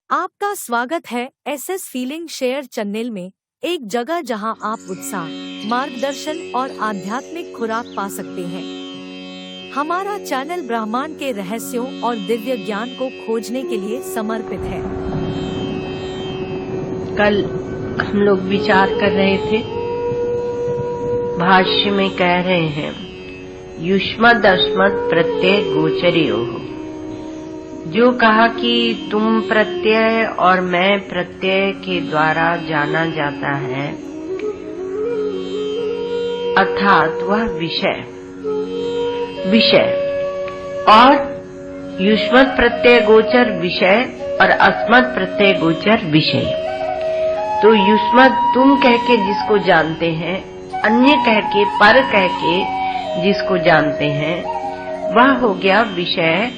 आपका स्वागत है एसएस फीलिंग शेयर चैनल में, एक जगह जहां आप उत्साह, मार्गदर्शन और आध्यात्मिक खुराक पा सकते हैं। हमारा चैनल ब्रह्मांड के रहस्यों और दिव्य ज्ञान को खोजने के लिए समर्पित है। कल हम लोग विचार कर रहे थे, भाष्य में कह रहे हैं युष्मद् अस्मद् प्रत्यय गोचरयोः। जो कहा कि तुम प्रत्यय और मैं प्रत्यय के द्वारा जाना जाता है, अर्थात वह विषय और युष्मद् प्रत्यय गोचर विषय और अस्मद् प्रत्यय गोचर विषय। तो युष्मद् तुम कह के जिसको जानते हैं, अन्य कह के, पर कह के जिसको जानते हैं, वह हो गया विषय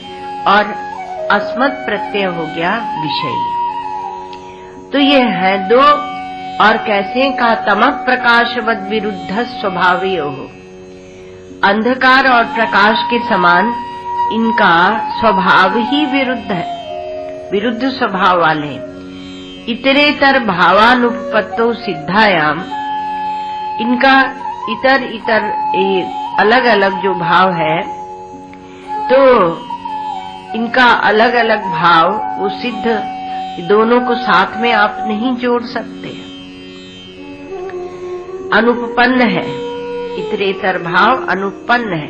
और अस्मद् प्रत्यय हो गया विषयी। तो ये है दो, और कैसे का तमः प्रकाशवद विरुद्ध स्वभावयोः। अंधकार और प्रकाश के समान इनका स्वभाव ही विरुद्ध है, विरुद्ध स्वभाव वाले। इतरेतर भावानुपपत्तौ सिद्धायाम, इनका इतर अलग अलग जो भाव है, तो इनका अलग अलग भाव वो सिद्ध, दोनों को साथ में आप नहीं जोड़ सकते। अनुपपन्न है, इतरेतर भाव अनुपन्न है।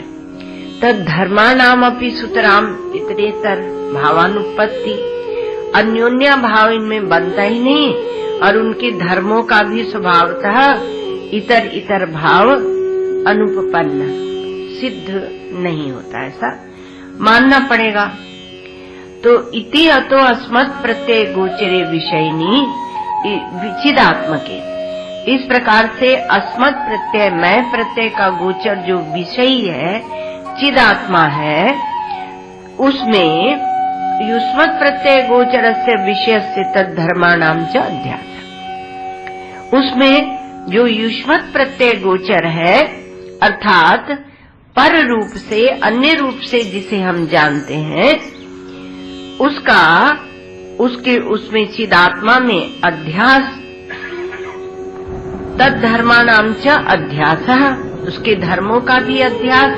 तद धर्माणाम अपि सुतराम इतरेतर भावानुपत्ति, अन्योन्य भाव इनमें बनता ही नहीं, और उनके धर्मों का भी स्वभावतः इतर भाव अनुपपन्न, सिद्ध नहीं होता, ऐसा मानना पड़ेगा। तो इति अतो अस्मद् प्रत्यय गोचरे विषयिनी चिदात्मके, इस प्रकार से अस्मद् प्रत्यय, मैं प्रत्यय का गोचर जो विषयी है, चिदात्मा है, उसमें युष्मद् प्रत्यय गोचरस्य विषयस्य तद्धर्माणाम च अध्यास, उसमें जो युष्मद् प्रत्यय गोचर है, अर्थात पर रूप से, अन्य रूप से जिसे हम जानते हैं, उसमें चिदात्मा में अध्यास, तद्धर्माणाम च अध्यासः, उसके धर्मों का भी अध्यास,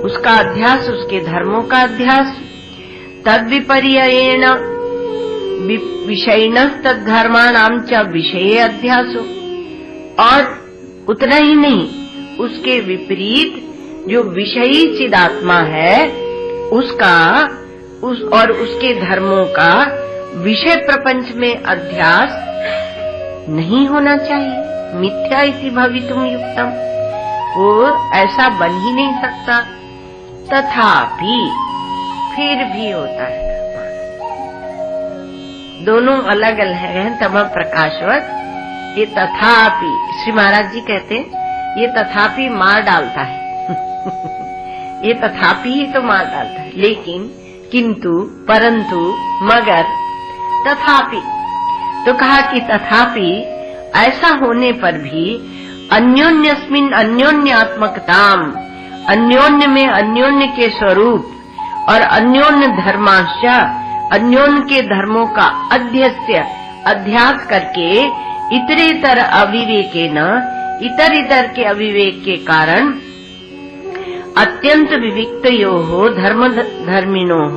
उसका अध्यास, उसके धर्मों का अध्यास। तद्विपर्ययेण विषयिणः तद्धर्माणाम च विषये अध्यासो, और उतना ही नहीं, उसके विपरीत जो विषयी चिदात्मा है, और उसके धर्मों का विषय प्रपंच में अध्यास नहीं होना चाहिए। मिथ्या इति भवितुम युक्तम, वो ऐसा बन ही नहीं सकता। तथापि फिर भी होता है, दोनों अलग अलग हैं, तमः प्रकाशवत। ये तथापि, श्री महाराज जी कहते हैं, ये तथापि मार डालता है ये तथापि ही तो मार डालता है, लेकिन, किंतु, परंतु, मगर, तथापि, तो कहा कि तथापि ऐसा होने पर भी अन्योन्यस्मिन् अन्योन्यात्मकताम, अन्योन्य में अन्योन्य के स्वरूप और अन्योन्य धर्मांश, अन्योन्य के धर्मों का अध्यास करके इतरेतर अविवेकेन, इतर के अविवेक के कारण अत्यंत विविक्तयोः धर्मिणोः,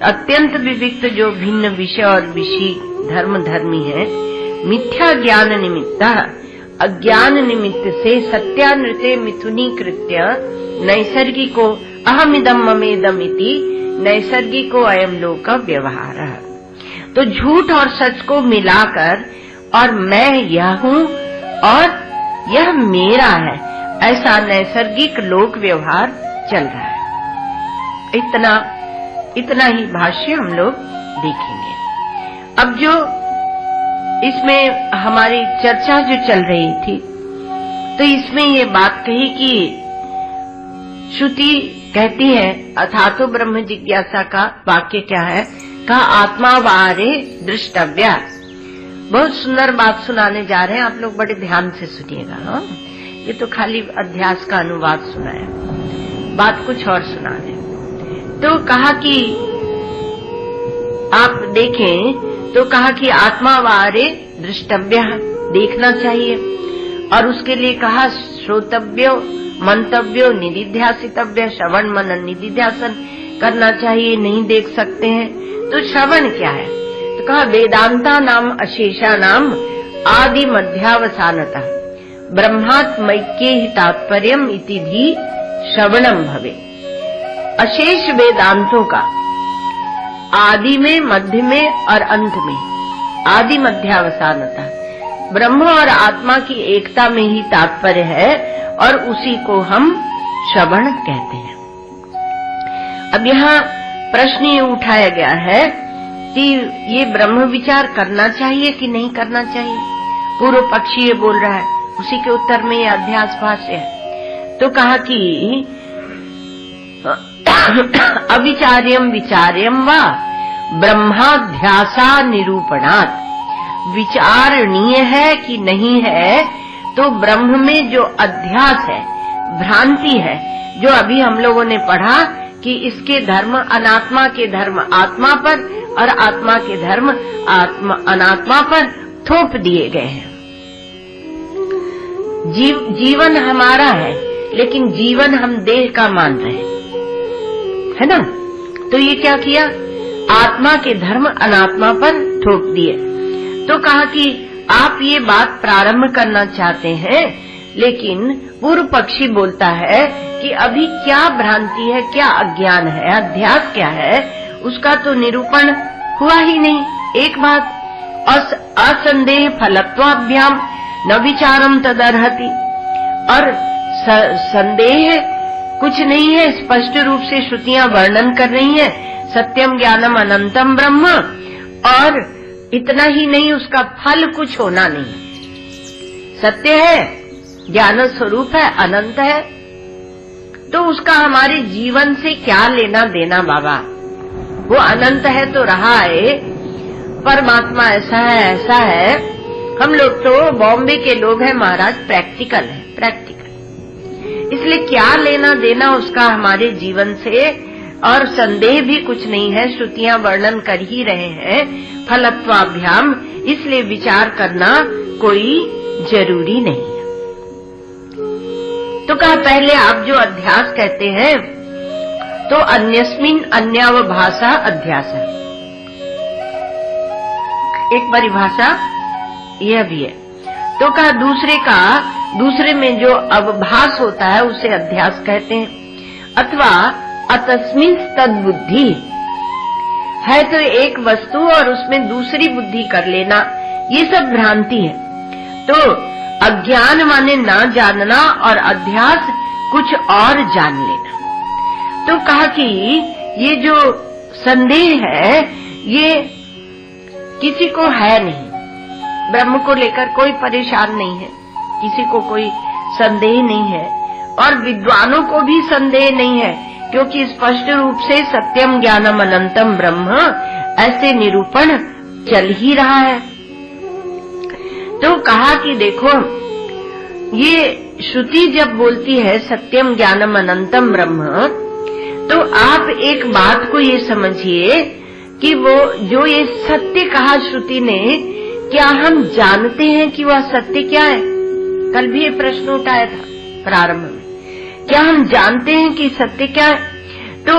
अत्यंत विविक्त जो भिन्न विषय और विषय धर्म धर्मी है, मिथ्या ज्ञान निमित्त, अज्ञान निमित्त से सत्यानृते मिथुनीकृत्य नैसर्गिको अहमिदं ममेदमिति नैसर्गिको अयं लोक व्यवहार। तो झूठ और सच को मिलाकर, और मैं यह हूँ और यह मेरा है, ऐसा नैसर्गिक लोक व्यवहार चल रहा है। इतना ही भाष्य हम लोग देखेंगे। अब जो इसमें हमारी चर्चा जो चल रही थी, तो इसमें ये बात कही कि श्रुति कहती है, अथातो ब्रह्म जिज्ञासा का वाक्य क्या है, का आत्मा वारे दृष्टव्या। बहुत सुंदर बात सुनाने जा रहे हैं, आप लोग बड़े ध्यान से सुनिएगा। हाँ, ये तो खाली अध्यास का अनुवाद सुनाया, बात कुछ और सुना रहे। तो कहा कि आप देखें तो कहा कि आत्मा वारे दृष्टव्य, देखना चाहिए, और उसके लिए कहा श्रोतव्यो मंतव्यो निधिध्यासितव्य, श्रवण मनन निधिध्यासन करना चाहिए, नहीं देख सकते हैं। तो श्रवण क्या है? तो कहा वेदांता नाम अशेषा नाम आदि मध्यावसानता ब्रह्मात्मैक्ये ही तात्पर्यम इति भी श्रवणम भवे। अशेष वेदांतों का आदि में, मध्य में और अंत में, आदि मध्यावसानता ब्रह्म और आत्मा की एकता में ही तात्पर्य है, और उसी को हम श्रवण कहते हैं। अब यहाँ प्रश्न ये उठाया गया है कि ये ब्रह्म विचार करना चाहिए कि नहीं करना चाहिए। पूर्व पक्षी ये बोल रहा है, उसी के उत्तर में ये अध्यास भाष्य है। तो कहा कि अविचार्यम विचार्यम वा ब्रह्माध्यासा निरूपणात्, विचारणीय है कि नहीं है, तो ब्रह्म में जो अध्यास है, भ्रांति है, जो अभी हम लोगों ने पढ़ा कि इसके धर्म अनात्मा के धर्म आत्मा पर और आत्मा के धर्म अनात्मा पर थोप दिए गए हैं। जीवन हमारा है, लेकिन जीवन हम देह का मान रहे हैं, है ना। तो ये क्या किया? आत्मा के धर्म अनात्मा पर थोप दिए। तो कहा कि आप ये बात प्रारंभ करना चाहते हैं, लेकिन पूर्व पक्षी बोलता है कि अभी क्या भ्रांति है, क्या अज्ञान है, अध्यास क्या है, उसका तो निरूपण हुआ ही नहीं। एक बात, असंदेह फलत्वाभ्याम न विचारम तदर्हति, और संदेह कुछ नहीं है, स्पष्ट रूप से श्रुतियां वर्णन कर रही हैं सत्यम ज्ञानम अनंतम ब्रह्म, और इतना ही नहीं, उसका फल कुछ होना नहीं। सत्य है, ज्ञान स्वरूप है, अनंत है, तो उसका हमारे जीवन से क्या लेना देना बाबा? वो अनंत है तो रहा है, परमात्मा ऐसा है ऐसा है। हम लोग तो बॉम्बे के लोग हैं महाराज, प्रैक्टिकल है, प्रैक्टिकल, इसलिए क्या लेना देना उसका हमारे जीवन से, और संदेह भी कुछ नहीं है, श्रुतियां वर्णन कर ही रहे हैं फलत्वाभ्याम, इसलिए विचार करना कोई जरूरी नहीं है। तो कहा पहले आप जो अध्यास कहते हैं, तो अन्यस्मिन अन्यावभाषा अध्यास है, एक परिभाषा यह भी है। तो कहा दूसरे में जो अवभास होता है उसे अध्यास कहते हैं। अथवा अतस्मिन तद्बुद्धि है, तो एक वस्तु और उसमें दूसरी बुद्धि कर लेना, ये सब भ्रांति है। तो अज्ञान माने ना जानना, और अध्यास कुछ और जान लेना। तो कहा कि ये जो संदेह है ये किसी को है नहीं, ब्रह्म को लेकर कोई परेशान नहीं है, किसी को कोई संदेह नहीं है, और विद्वानों को भी संदेह नहीं है, क्योंकि स्पष्ट रूप से सत्यम ज्ञानम अनंतम ब्रह्म ऐसे निरूपण चल ही रहा है। तो कहा कि देखो, ये श्रुति जब बोलती है सत्यम ज्ञानम अनंतम ब्रह्म, तो आप एक बात को ये समझिए कि वो जो ये सत्य कहा श्रुति ने, क्या हम जानते हैं कि वह सत्य क्या है? कल भी ये प्रश्न उठाया था प्रारंभ में, क्या हम जानते हैं कि सत्य क्या है? तो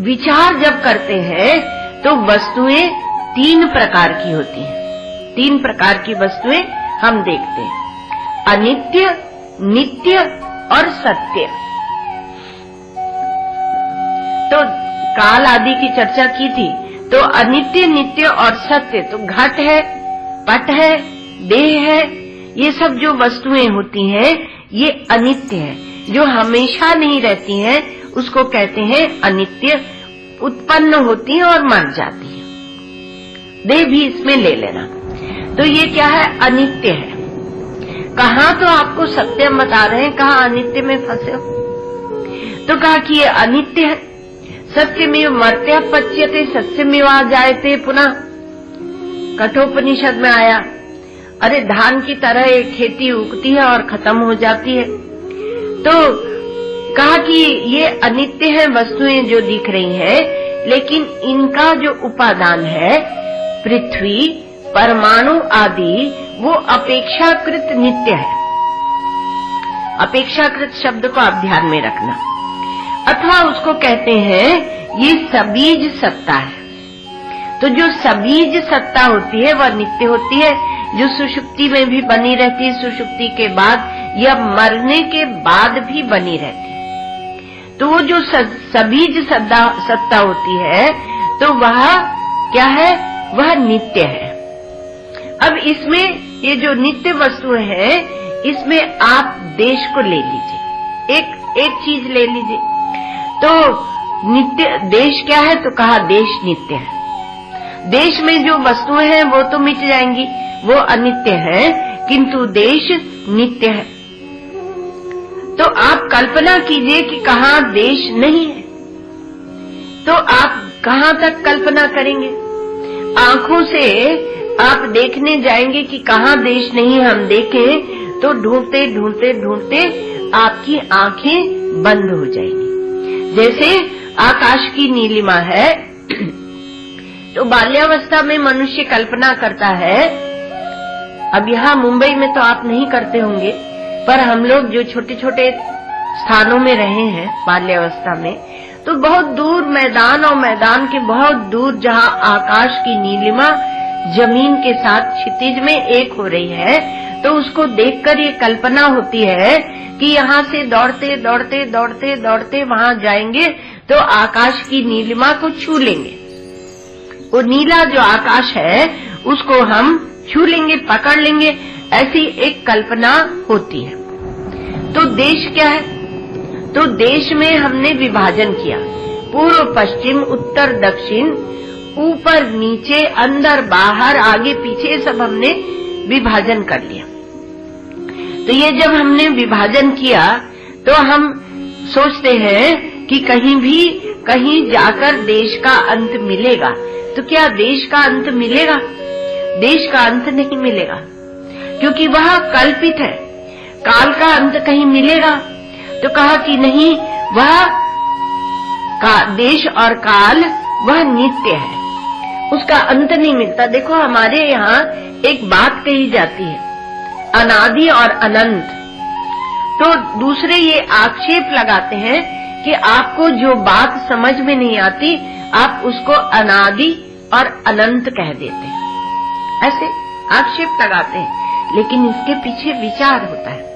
विचार जब करते हैं तो वस्तुएं तीन प्रकार की होती हैं, तीन प्रकार की वस्तुएं हम देखते हैं, अनित्य, नित्य और सत्य। तो काल आदि की चर्चा की थी, तो अनित्य, नित्य और सत्य, तो घट है, पट है, देह है, ये सब जो वस्तुएं होती हैं ये अनित्य है, जो हमेशा नहीं रहती हैं उसको कहते हैं अनित्य, उत्पन्न होती हैं और मर जाती हैं। देह भी इसमें ले लेना। तो ये क्या है? अनित्य है। कहाँ तो आपको सत्यम बता रहे हैं, कहाँ अनित्य में फंसे हो। तो कहा कि ये अनित्य है। सत्यमेव मर्त्य पच्यते सत्यमेवा जायते, पुनः कठोपनिषद में आया, अरे धान की तरह एक खेती उगती है और खत्म हो जाती है। तो कहा कि ये अनित्य है, वस्तुएं जो दिख रही हैं लेकिन इनका जो उपादान है पृथ्वी, परमाणु आदि, वो अपेक्षाकृत नित्य है। अपेक्षाकृत शब्द को आप ध्यान में रखना, अथवा उसको कहते हैं ये सबीज सत्ता है। तो जो सबीज सत्ता होती है वह नित्य होती है, जो सुषुप्ति में भी बनी रहती है, सुषुप्ति के बाद या मरने के बाद भी बनी रहती है। तो वो जो सबीज सत्ता होती है तो वह क्या है, वह नित्य है। अब इसमें ये जो नित्य वस्तु है इसमें आप देश को ले लीजिए, एक चीज ले लीजिए। तो नित्य देश क्या है, तो कहा देश नित्य है। देश में जो वस्तुएं हैं वो तो मिट जाएंगी, वो अनित्य है, किंतु देश नित्य है। तो आप कल्पना कीजिए कि कहाँ देश नहीं है, तो आप कहाँ तक कल्पना करेंगे? आंखों से आप देखने जाएंगे कि कहाँ देश नहीं है, हम देखें तो ढूंढते ढूंढते ढूंढते आपकी आंखें बंद हो जाएंगी। जैसे आकाश की नीलिमा है, तो बाल्यावस्था में मनुष्य कल्पना करता है। अब यहाँ मुंबई में तो आप नहीं करते होंगे, पर हम लोग जो छोटे छोटे स्थानों में रहे हैं बाल्यावस्था में, तो बहुत दूर मैदान और मैदान के बहुत दूर जहाँ आकाश की नीलिमा जमीन के साथ क्षितिज में एक हो रही है, तो उसको देखकर ये कल्पना होती है कि यहाँ से दौड़ते दौड़ते दौड़ते दौड़ते वहाँ जाएंगे तो आकाश की नीलिमा को छू लेंगे। वो नीला जो आकाश है उसको हम छू लेंगे, पकड़ लेंगे, ऐसी एक कल्पना होती है। तो देश क्या है, तो देश में हमने विभाजन किया, पूर्व पश्चिम, उत्तर दक्षिण, ऊपर नीचे, अंदर बाहर, आगे पीछे, सब हमने विभाजन कर लिया। तो ये जब हमने विभाजन किया तो हम सोचते हैं कि कहीं जाकर देश का अंत मिलेगा। तो क्या देश का अंत मिलेगा? देश का अंत नहीं मिलेगा, क्योंकि वह कल्पित है। काल का अंत कहीं मिलेगा? तो कहा कि नहीं, वह देश और काल वह नित्य है, उसका अंत नहीं मिलता। देखो हमारे यहाँ एक बात कही जाती है, अनादि और अनंत। तो दूसरे ये आक्षेप लगाते हैं कि आपको जो बात समझ में नहीं आती आप उसको अनादि और अनंत कह देते हैं, ऐसे आक्षेप लगाते हैं। लेकिन इसके पीछे विचार होता है।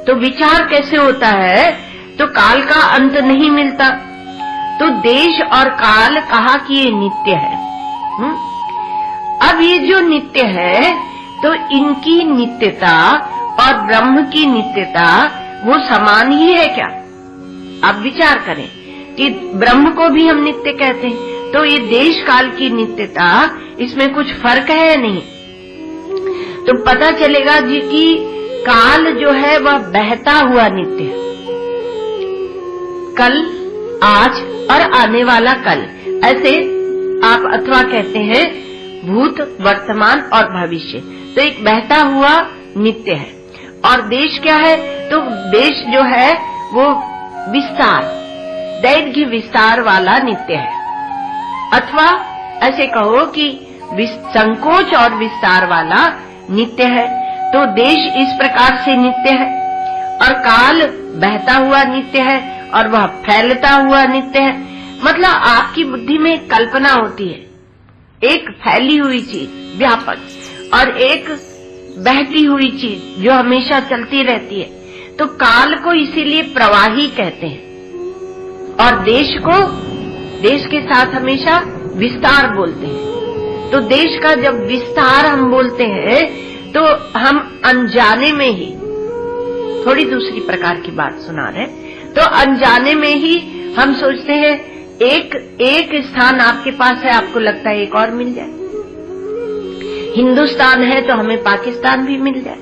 तो विचार कैसे होता है? तो काल का अंत नहीं मिलता, तो देश और काल कहा कि ये नित्य है। अब ये जो नित्य है तो इनकी नित्यता और ब्रह्म की नित्यता वो समान ही है क्या? आप विचार करें कि ब्रह्म को भी हम नित्य कहते हैं, तो ये देश काल की नित्यता, इसमें कुछ फर्क है या नहीं? तो पता चलेगा जी कि काल जो है वह बहता हुआ नित्य है, कल, आज और आने वाला कल, ऐसे आप अथवा कहते हैं भूत, वर्तमान और भविष्य। तो एक बहता हुआ नित्य है। और देश क्या है? तो देश जो है वो विस्तार, दैर्घ्य विस्तार वाला नित्य है। अथवा ऐसे कहो कि संकोच और विस्तार वाला नित्य है। तो देश इस प्रकार से नित्य है और काल बहता हुआ नित्य है और वह फैलता हुआ नित्य है। मतलब आपकी बुद्धि में एक कल्पना होती है, एक फैली हुई चीज व्यापक और एक बहती हुई चीज जो हमेशा चलती रहती है। तो काल को इसीलिए प्रवाही कहते हैं और देश को, देश के साथ हमेशा विस्तार बोलते हैं। तो देश का जब विस्तार हम बोलते हैं तो हम अनजाने में ही, थोड़ी दूसरी प्रकार की बात सुना रहे, तो अनजाने में ही हम सोचते हैं एक स्थान आपके पास है, आपको लगता है एक और मिल जाए। हिंदुस्तान है तो हमें पाकिस्तान भी मिल जाए।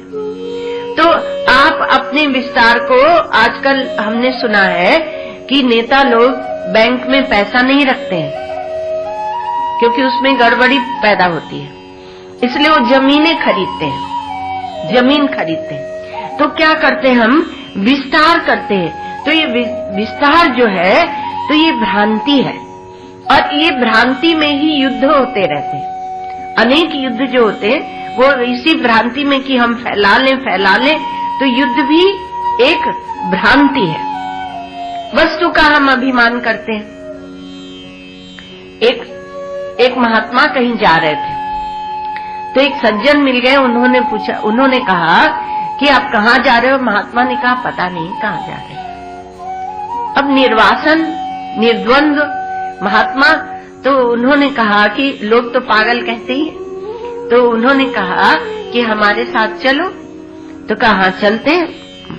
तो आप अपने विस्तार को, आजकल हमने सुना है कि नेता लोग बैंक में पैसा नहीं रखते हैं क्योंकि उसमें गड़बड़ी पैदा होती है, इसलिए वो जमीनें खरीदते हैं, जमीन खरीदते हैं। तो क्या करते हैं हम? विस्तार करते हैं। तो ये विस्तार जो है तो ये भ्रांति है। और ये भ्रांति में ही युद्ध होते रहते हैं। अनेक युद्ध जो होते हैं वो इसी भ्रांति में कि हम फैला लें, तो युद्ध भी एक भ्रांति है। वस्तु का हम अभिमान करते हैं। एक महात्मा कहीं जा रहे थे, तो एक सज्जन मिल गए। उन्होंने कहा कि आप कहाँ जा रहे हो? महात्मा ने कहा पता नहीं कहाँ जा रहे हो। अब निर्वासन, निर्द्वंद्व महात्मा, तो उन्होंने कहा कि लोग तो पागल कहते ही, तो उन्होंने कहा कि हमारे साथ चलो। तो कहा चलते।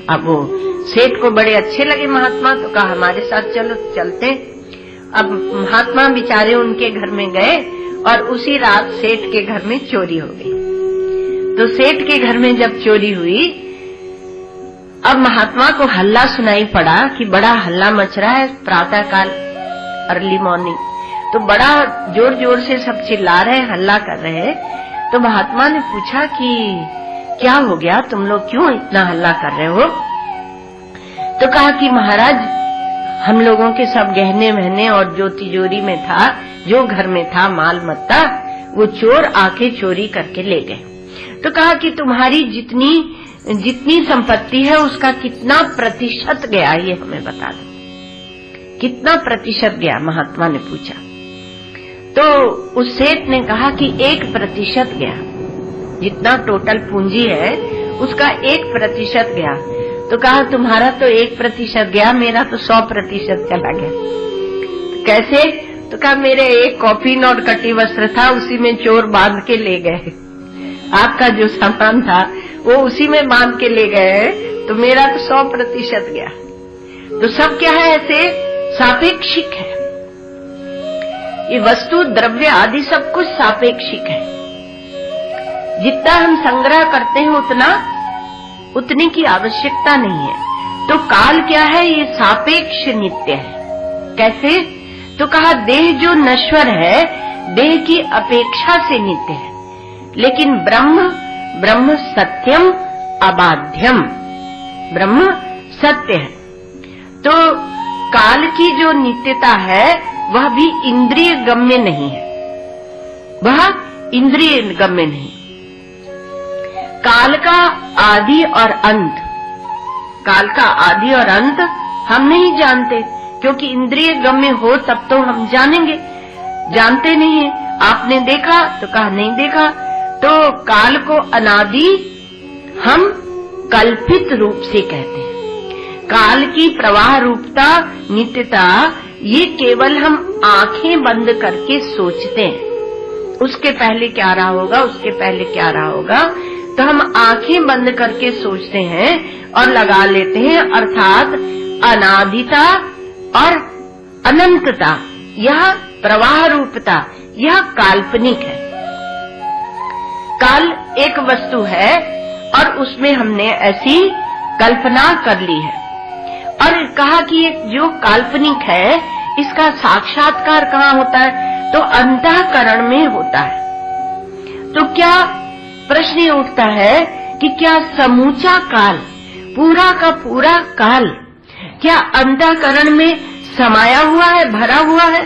अब वो सेठ को बड़े अच्छे लगे महात्मा, तो कहा हमारे साथ चलो, चलते। अब महात्मा बेचारे उनके घर में गए और उसी रात सेठ के घर में चोरी हो गई। तो सेठ के घर में जब चोरी हुई, अब महात्मा को हल्ला सुनाई पड़ा कि बड़ा हल्ला मच रहा है प्रातः काल, अर्ली मॉर्निंग। तो बड़ा जोर जोर से सब चिल्ला रहे, हल्ला कर रहे हैं। तो महात्मा ने पूछा कि क्या हो गया, तुम लोग क्यों इतना हल्ला कर रहे हो? तो कहा कि महाराज, हम लोगों के सब गहने वहने और जो तिजोरी में था, जो घर में था माल मत्ता, वो चोर आके चोरी करके ले गए। तो कहा कि तुम्हारी जितनी संपत्ति है उसका कितना प्रतिशत गया, ये हमें बता दो। कितना प्रतिशत गया? महात्मा ने पूछा। तो उस सेठ ने कहा कि 1% गया। जितना टोटल पूंजी है उसका 1% गया। तो कहा तुम्हारा तो 1% गया, मेरा तो 100% चला गया। तो कैसे? तो कहा मेरे एक कॉफिन और कटी वस्त्र था, उसी में चोर बांध के ले गए। आपका जो सामान था वो उसी में बांध के ले गए, तो मेरा तो 100% गया। तो सब क्या है? ऐसे सापेक्षिक है। ये वस्तु द्रव्य आदि सब कुछ सापेक्षिक है। जितना हम संग्रह करते हैं उतने की आवश्यकता नहीं है। तो काल क्या है? ये सापेक्ष नित्य है। कैसे? तो कहा देह जो नश्वर है, देह की अपेक्षा से नित्य है, लेकिन ब्रह्म सत्यम अबाध्यम, ब्रह्म सत्य है। तो काल की जो नित्यता है वह भी इंद्रिय गम्य नहीं है, वह इंद्रिय गम्य नहीं। काल का आदि और अंत, काल का आदि और अंत हम नहीं जानते, क्योंकि इंद्रिय गम्य हो तब तो हम जानेंगे। जानते नहीं है। आपने देखा तो कहा नहीं देखा। तो काल को अनादि हम कल्पित रूप से कहते हैं। काल की प्रवाह रूपता, नित्यता, ये केवल हम आंखें बंद करके सोचते हैं। उसके पहले क्या रहा होगा, उसके पहले क्या रहा होगा, तो हम आंखें बंद करके सोचते हैं और लगा लेते हैं। अर्थात अनादिता और अनंतता, यह प्रवाह रूपता, यह काल्पनिक है। काल एक वस्तु है और उसमें हमने ऐसी कल्पना कर ली है और कहा कि ये जो काल्पनिक है इसका साक्षात्कार कहाँ होता है? तो अंतःकरण में होता है। तो क्या प्रश्न ये उठता है कि क्या समूचा काल, पूरा का पूरा काल, क्या अंतःकरण में समाया हुआ है, भरा हुआ है?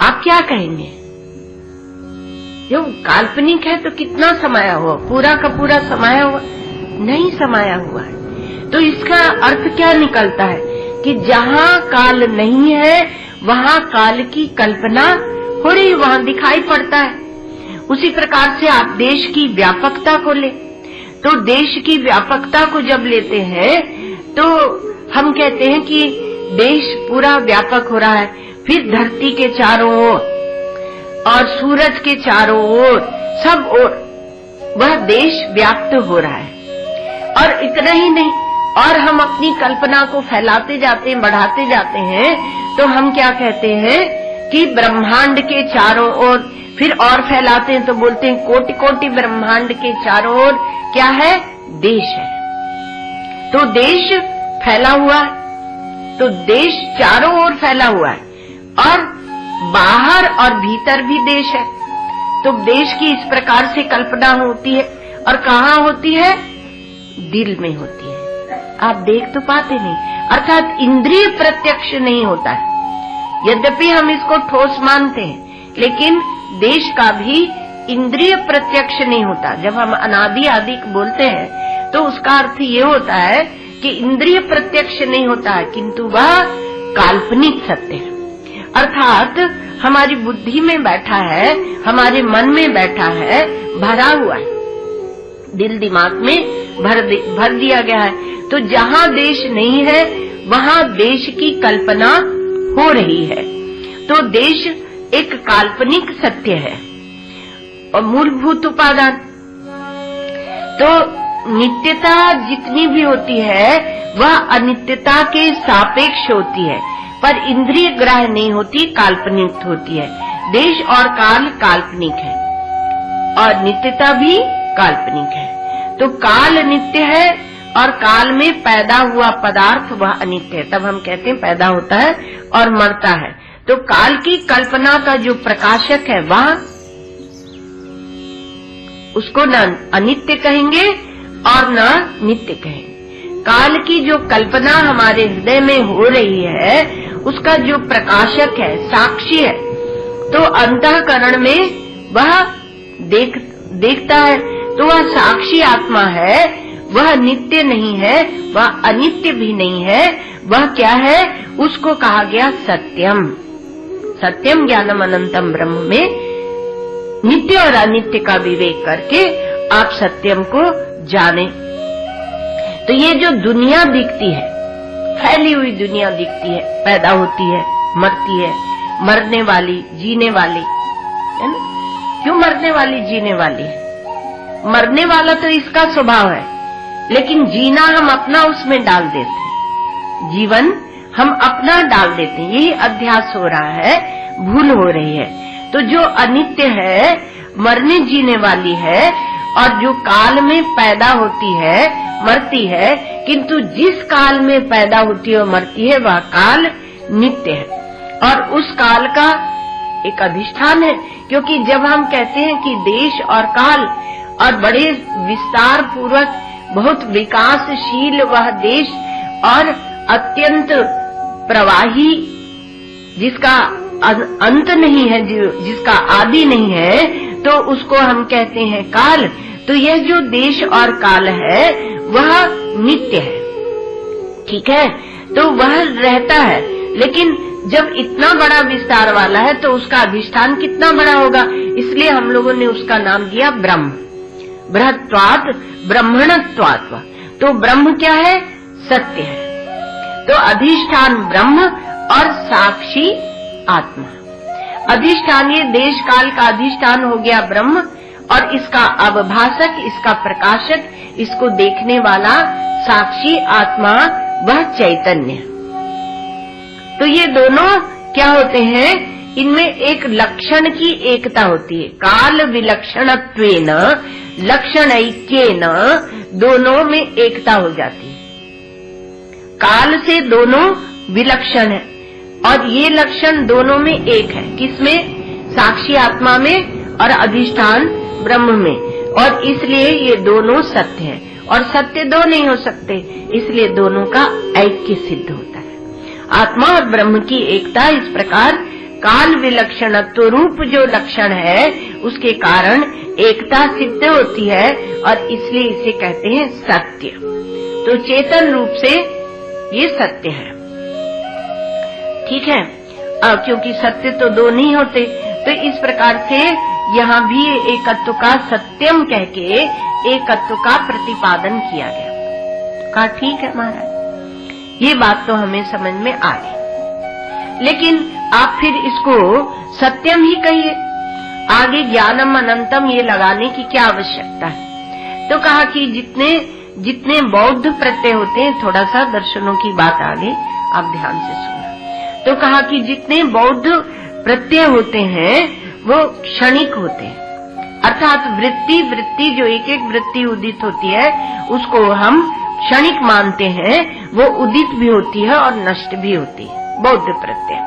आप क्या कहेंगे? जो काल्पनिक है तो कितना समाया हुआ? पूरा का पूरा समाया हुआ नहीं, समाया हुआ है। तो इसका अर्थ क्या निकलता है कि जहाँ काल नहीं है वहाँ काल की कल्पना हो रही, वहाँ दिखाई पड़ता है। उसी प्रकार से आप देश की व्यापकता को ले, तो देश की व्यापकता को जब लेते हैं तो हम कहते हैं कि देश पूरा व्यापक हो रहा है। फिर धरती के चारों ओर और सूरज के चारों ओर, सब ओर वह देश व्याप्त हो रहा है। और इतना ही नहीं, और हम अपनी कल्पना को फैलाते जाते हैं, बढ़ाते जाते हैं। तो हम क्या कहते हैं कि ब्रह्मांड के चारों ओर, फिर और फैलाते हैं तो बोलते हैं कोटि कोटि ब्रह्मांड के चारों ओर क्या है? देश है। तो देश फैला हुआ है, तो देश चारों ओर फैला हुआ है और बाहर और भीतर भी देश है। तो देश की इस प्रकार से कल्पना होती है और कहाँ होती है? दिल में होती है। आप देख तो पाते नहीं, अर्थात इंद्रिय प्रत्यक्ष नहीं होता है। यद्यपि हम इसको ठोस मानते हैं, लेकिन देश का भी इंद्रिय प्रत्यक्ष नहीं होता। जब हम अनादि आदि बोलते हैं तो उसका अर्थ ये होता है कि इंद्रिय प्रत्यक्ष नहीं होता है, किंतु वह काल्पनिक सत्य है। अर्थात हमारी बुद्धि में बैठा है, हमारे मन में बैठा है, भरा हुआ है, दिल दिमाग में भर दिया गया है। तो जहाँ देश नहीं है वहाँ देश की कल्पना हो रही है। तो देश एक काल्पनिक सत्य है और मूलभूत उपादान। तो नित्यता जितनी भी होती है वह अनित्यता के सापेक्ष होती है, पर इंद्रिय ग्राह्य नहीं होती, काल्पनिक होती है। देश और काल काल्पनिक है और नित्यता भी काल्पनिक है। तो काल नित्य है और काल में पैदा हुआ पदार्थ वह अनित्य है। तब हम कहते हैं पैदा होता है और मरता है। तो काल की कल्पना का जो प्रकाशक है वह, उसको न अनित्य कहेंगे और न नित्य कहेंगे। काल की जो कल्पना हमारे हृदय में हो रही है उसका जो प्रकाशक है, साक्षी है, तो अंतःकरण में वह देखता है। तो वह साक्षी आत्मा है, वह नित्य नहीं है, वह अनित्य भी नहीं है। वह क्या है? उसको कहा गया सत्यम। सत्यम ज्ञानम अनंतम ब्रह्म में नित्य और अनित्य का विवेक करके आप सत्यम को जाने। तो ये जो दुनिया दिखती है, फैली हुई दुनिया दिखती है, पैदा होती है, मरती है, मरने वाली, जीने वाली, है ना? क्यों मरने वाली, जीने वाली है? मरने वाला तो इसका स्वभाव है, लेकिन जीना हम अपना उसमें डाल देते हैं, जीवन हम अपना डाल देते हैं। यही अध्यास हो रहा है, भूल हो रही है। तो जो अनित्य है, मरने जीने वाली है, और जो काल में पैदा होती है, मरती है, किंतु जिस काल में पैदा होती है और मरती है वह काल नित्य है और उस काल का एक अधिष्ठान है। क्योंकि जब हम कहते हैं कि देश और काल, और बड़े विस्तार पूर्वक बहुत विकासशील वह देश और अत्यंत प्रवाही, जिसका अंत नहीं है, जिसका आदि नहीं है, तो उसको हम कहते हैं काल। तो यह जो देश और काल है वह नित्य है, ठीक है? तो वह रहता है, लेकिन जब इतना बड़ा विस्तार वाला है तो उसका अधिष्ठान कितना बड़ा होगा, इसलिए हम लोगों ने उसका नाम दिया ब्रह्म। बृहत्वात् ब्रह्मणत्वात्। तो ब्रह्म क्या है? सत्य है। तो अधिष्ठान ब्रह्म और साक्षी आत्मा। अधिष्ठान ये देश काल का अधिष्ठान हो गया ब्रह्म, और इसका अवभाषक, इसका प्रकाशक, इसको देखने वाला साक्षी आत्मा वह चैतन्य। तो ये दोनों क्या होते हैं? इनमें एक लक्षण की एकता होती है। काल विलक्षणत्वेन लक्षण ऐक्येन, दोनों में एकता हो जाती है। काल से दोनों विलक्षण है और ये लक्षण दोनों में एक है। किसमें? साक्षी आत्मा में और अधिष्ठान ब्रह्म में। और इसलिए ये दोनों सत्य है, और सत्य दो नहीं हो सकते, इसलिए दोनों का ऐक्य सिद्ध होता है। आत्मा और ब्रह्म की एकता इस प्रकार काल विलक्षणत्व रूप जो लक्षण है उसके कारण एकता सिद्ध होती है, और इसलिए इसे कहते हैं सत्य। तो चेतन रूप से ये सत्य है, ठीक है? क्योंकि सत्य तो दो नहीं होते, तो इस प्रकार से यहाँ भी एकत्व का सत्यम कह के एकत्व का प्रतिपादन किया गया। कहा ठीक है महाराज, ये बात तो हमें समझ में आ गई, लेकिन आप फिर इसको सत्यम ही कहिए, आगे ज्ञानम अनंतम ये लगाने की क्या आवश्यकता है? तो कहा कि जितने बौद्ध प्रत्यय होते हैं, थोड़ा सा दर्शनों की बात आगे आप ध्यान से सुनना। तो कहा कि जितने बौद्ध प्रत्यय होते हैं वो क्षणिक होते हैं, अर्थात वृत्ति जो एक एक वृत्ति उदित होती है उसको हम क्षणिक मानते हैं। वो उदित भी होती है और नष्ट भी होती है बौद्ध प्रत्यय,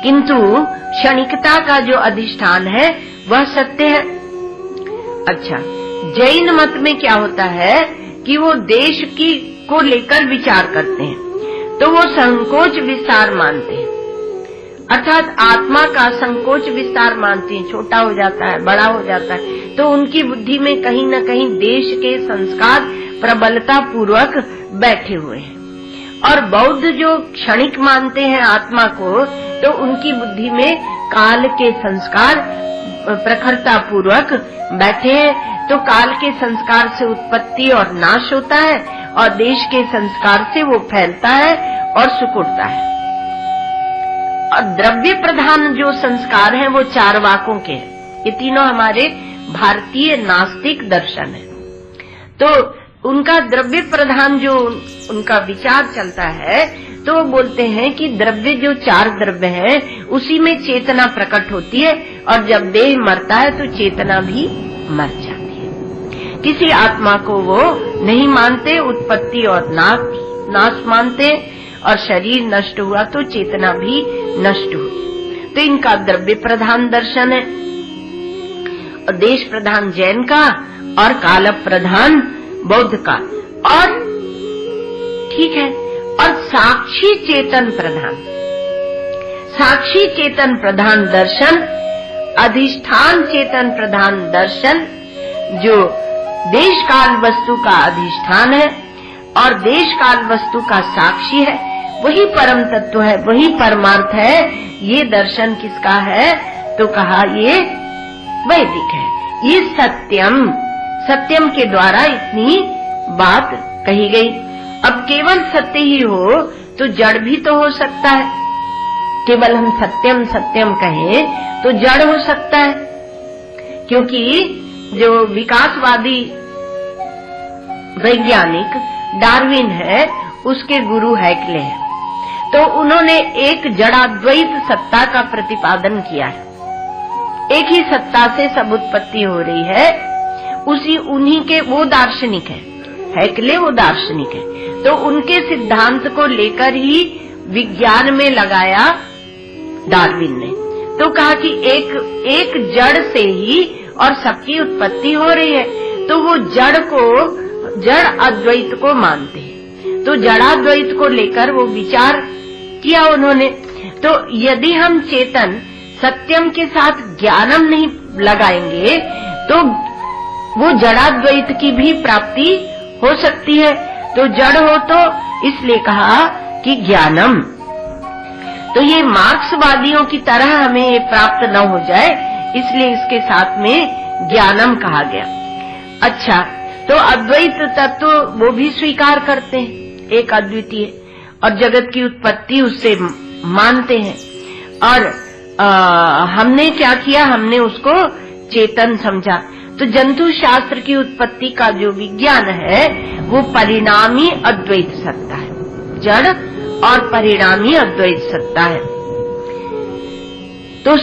किंतु क्षणिकता का जो अधिष्ठान है वह सत्य है। अच्छा, जैन मत में क्या होता है कि वो देश की को लेकर विचार करते हैं, तो वो संकोच विस्तार मानते हैं। अर्थात आत्मा का संकोच विस्तार मानती हैं, छोटा हो जाता है, बड़ा हो जाता है, तो उनकी बुद्धि में कहीं न कहीं देश के संस्कार प्रबलता पूर्वक बैठे हुए हैं। और बौद्ध जो क्षणिक मानते हैं आत्मा को, तो उनकी बुद्धि में काल के संस्कार प्रखरता पूर्वक बैठे हैं। तो काल के संस्कार से उत्पत्ति और नाश होता है, और देश के संस्कार से वो फैलता है और सिकुड़ता है। और द्रव्य प्रधान जो संस्कार हैं वो चारवाकों के हैं। ये तीनों हमारे भारतीय नास्तिक दर्शन है। तो उनका द्रव्य प्रधान जो उनका विचार चलता है, तो वो बोलते हैं कि द्रव्य जो चार द्रव्य हैं उसी में चेतना प्रकट होती है, और जब देह मरता है तो चेतना भी मर जाती है। किसी आत्मा को वो नहीं मानते, उत्पत्ति और नाश मानते, और शरीर नष्ट हुआ तो चेतना भी नष्ट हुई। तो इनका द्रव्य प्रधान दर्शन है, और देश प्रधान जैन का, और काल प्रधान बौद्ध का। और ठीक है, और साक्षी चेतन प्रधान, साक्षी चेतन प्रधान दर्शन, अधिष्ठान चेतन प्रधान दर्शन, जो देश काल वस्तु का अधिष्ठान है और देश काल वस्तु का साक्षी है, वही परम तत्व है, वही परमार्थ है। ये दर्शन किसका है? तो कहा ये वैदिक है। ये सत्यम, सत्यम के द्वारा इतनी बात कही गई। अब केवल सत्य ही हो तो जड़ भी तो हो सकता है। केवल हम सत्यम सत्यम कहें तो जड़ हो सकता है, क्योंकि जो विकासवादी वैज्ञानिक डार्विन है, उसके गुरु हैकले हैं। तो उन्होंने एक जड़ाद्वैत सत्ता का प्रतिपादन किया है। एक ही सत्ता से सब उत्पत्ति हो रही है। उन्हीं के वो दार्शनिक है, हैकले वो दार्शनिक है। तो उनके सिद्धांत को लेकर ही विज्ञान में लगाया डार्विन ने। तो कहा कि एक जड़ से ही और सबकी उत्पत्ति हो रही है। तो वो जड़ अद्वैत को मानते हैं। तो जड़ाद्वैत को लेकर वो विचार किया उन्होंने। तो यदि हम चेतन सत्यम के साथ ज्ञानम नहीं लगाएंगे तो वो जड़ाद्वैत की भी प्राप्ति हो सकती है। तो जड़ हो तो इसलिए कहा कि ज्ञानम। तो ये मार्क्सवादियों की तरह हमें ये प्राप्त न हो जाए, इसलिए इसके साथ में ज्ञानम कहा गया। अच्छा, तो अद्वैत तत्व वो भी स्वीकार करते हैं, एक अद्वितीय, और जगत की उत्पत्ति उससे मानते हैं। और हमने क्या किया? हमने उसको चेतन समझा। तो जंतु शास्त्र की उत्पत्ति का जो विज्ञान है वो परिणामी अद्वैत सत्ता है, जड़ और परिणामी अद्वैत सत्ता है। तो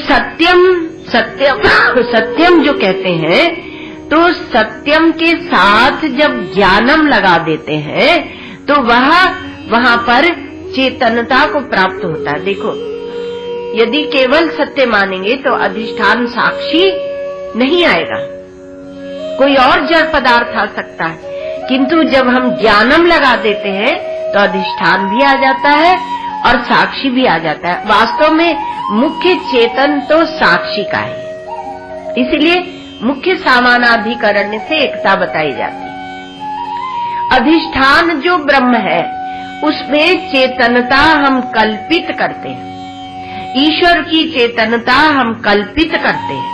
सत्यम जो कहते हैं, तो सत्यम के साथ जब ज्ञानम लगा देते हैं तो वहां पर चेतनता को प्राप्त होता है। देखो, यदि केवल सत्य मानेंगे तो अधिष्ठान साक्षी नहीं आएगा, कोई और जड़ पदार्थ आ सकता है। किंतु जब हम ज्ञानम लगा देते हैं तो अधिष्ठान भी आ जाता है और साक्षी भी आ जाता है। वास्तव में मुख्य चेतन तो साक्षी का है, इसलिए मुख्य समानाधिकरण से एकता बताई जाती है। अधिष्ठान जो ब्रह्म है उसमें चेतनता हम कल्पित करते हैं, ईश्वर की चेतनता हम कल्पित करते हैं,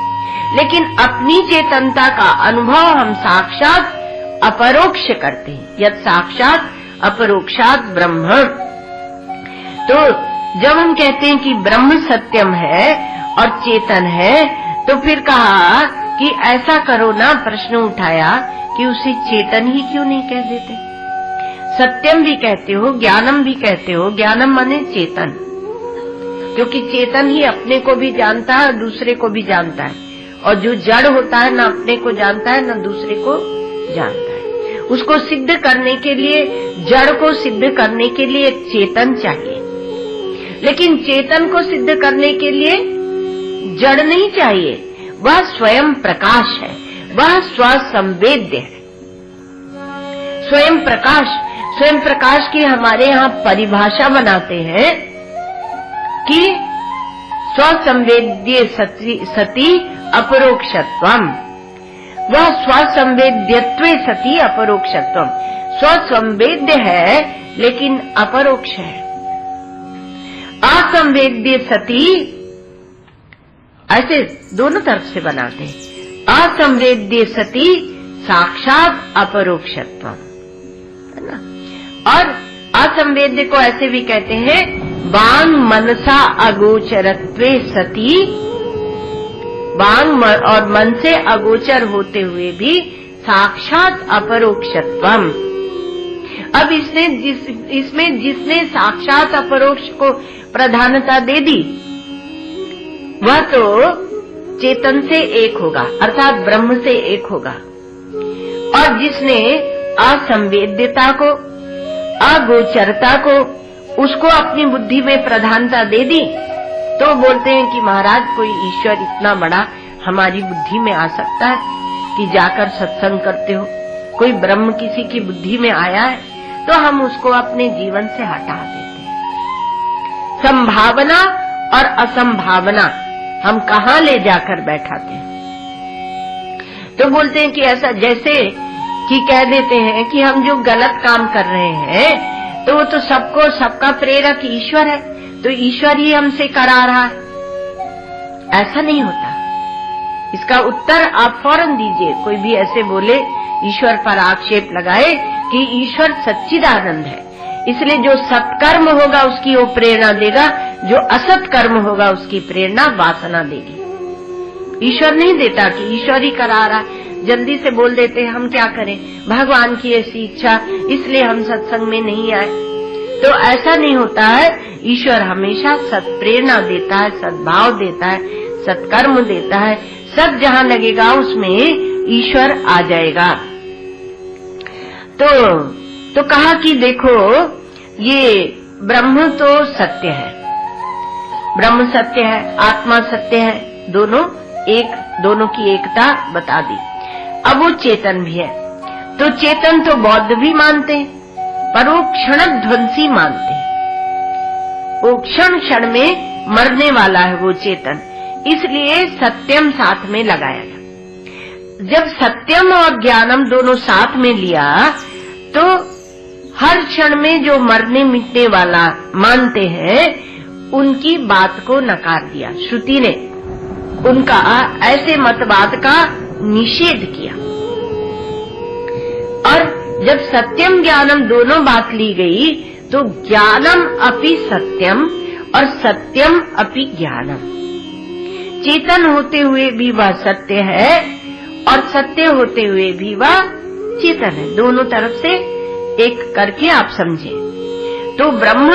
लेकिन अपनी चेतनता का अनुभव हम साक्षात अपरोक्ष करते हैं। यत् साक्षात अपरोक्षात ब्रह्म। तो जब हम कहते हैं कि ब्रह्म सत्यम है और चेतन है, तो फिर कहा कि ऐसा करो ना, प्रश्न उठाया कि उसे चेतन ही क्यों नहीं कह देते? सत्यम भी कहते हो, ज्ञानम भी कहते हो। ज्ञानम माने चेतन, क्योंकि चेतन ही अपने को भी जानता है और दूसरे को भी जानता है। और जो जड़ होता है, न अपने को जानता है न दूसरे को जानता है। उसको सिद्ध करने के लिए, जड़ को सिद्ध करने के लिए एक चेतन चाहिए, लेकिन चेतन को सिद्ध करने के लिए जड़ नहीं चाहिए। वह स्वयं प्रकाश है, वह स्वसंवेद्य है। स्वयं प्रकाश की हमारे यहाँ परिभाषा बनाते हैं कि स्वसंवेद्य सती अपरोक्षत्वम, वह स्वसंवेद्यत्वे सती अपरोक्षत्वम, स्वसंवेद्य है लेकिन अपरोक्ष है। असंवेद्य सती, ऐसे दोनों तरफ से बनाते हैं। असंवेद्य सती साक्षात अपरोक्षत्व, है ना। और असंवेद्य को ऐसे भी कहते हैं वांग मनसा अगोचरत्वे सती, वांग और मन से अगोचर होते हुए भी साक्षात अपरोक्षत्वम। अब इसमें जिसने साक्षात अपरोक्ष को प्रधानता दे दी वह तो चेतन से एक होगा, अर्थात ब्रह्म से एक होगा। और जिसने असंवेद्यता को, अगोचरता को, उसको अपनी बुद्धि में प्रधानता दे दी, तो बोलते हैं कि महाराज कोई ईश्वर इतना बड़ा हमारी बुद्धि में आ सकता है कि जाकर सत्संग करते हो। कोई ब्रह्म किसी की बुद्धि में आया है तो हम उसको अपने जीवन से हटा देते हैं। संभावना और असंभावना हम कहाँ ले जाकर बैठाते हैं। तो बोलते हैं कि ऐसा जैसे कि कह देते हैं कि हम जो गलत काम कर रहे हैं तो वो तो सबका प्रेरक ईश्वर है, तो ईश्वर ही हमसे करा रहा है। ऐसा नहीं होता। इसका उत्तर आप फौरन दीजिए। कोई भी ऐसे बोले, ईश्वर पर आक्षेप लगाए कि ईश्वर सच्चिदानंद है, इसलिए जो सत्कर्म होगा उसकी वो प्रेरणा देगा, जो असत कर्म होगा उसकी प्रेरणा वासना देगी। ईश्वर नहीं देता कि ईश्वर ही करा रहा है। जल्दी से बोल देते हैं हम क्या करें, भगवान की ऐसी इच्छा, इसलिए हम सत्संग में नहीं आए। तो ऐसा नहीं होता है। ईश्वर हमेशा सत्प्रेरणा देता है, सद्भाव देता है, सत्कर्म देता है। सब जहाँ लगेगा उसमें ईश्वर आ जाएगा। तो कहा कि देखो ये ब्रह्म तो सत्य है, ब्रह्म सत्य है, आत्मा सत्य है, दोनों की एकता बता दी। अब वो चेतन भी है, तो चेतन तो बौद्ध भी मानते हैं, पर वो क्षण ध्वंसी मानते हैं। वो क्षण में मरने वाला है वो चेतन, इसलिए सत्यम साथ में लगाया था। जब सत्यम और ज्ञानम दोनों साथ में लिया तो हर क्षण में जो मरने मिटने वाला मानते हैं उनकी बात को नकार दिया। श्रुति ने उनका ऐसे मतवाद का निषेध किया। और जब सत्यम ज्ञानम दोनों बात ली गई तो ज्ञानम अपि सत्यम और सत्यम अपि ज्ञानम, चेतन होते हुए भी वह सत्य है और सत्य होते हुए भी वह चेतन है। दोनों तरफ से एक करके आप समझे। तो ब्रह्म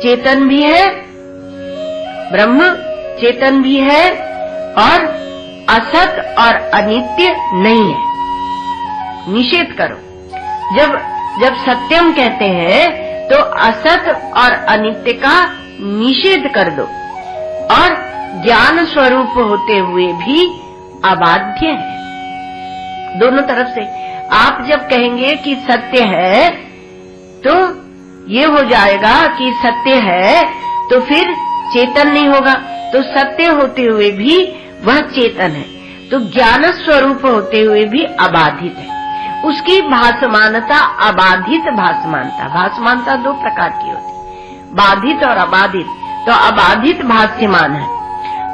चेतन भी है, ब्रह्म चेतन भी है और असत और अनित्य नहीं है। निषेध करो। जब सत्यम कहते हैं तो असत और अनित्य का निषेध कर दो, और ज्ञान स्वरूप होते हुए भी अबाध्य है। दोनों तरफ से आप जब कहेंगे कि सत्य है तो ये हो जाएगा कि सत्य है तो फिर चेतन नहीं होगा, तो सत्य होते हुए भी वह चेतन है, तो ज्ञान स्वरूप होते हुए भी अबाधित है। उसकी भासमानता, अबाधित भासमानता, भासमानता दो प्रकार की होती, बाधित और अबाधित। तो अबाधित भास्यमान है,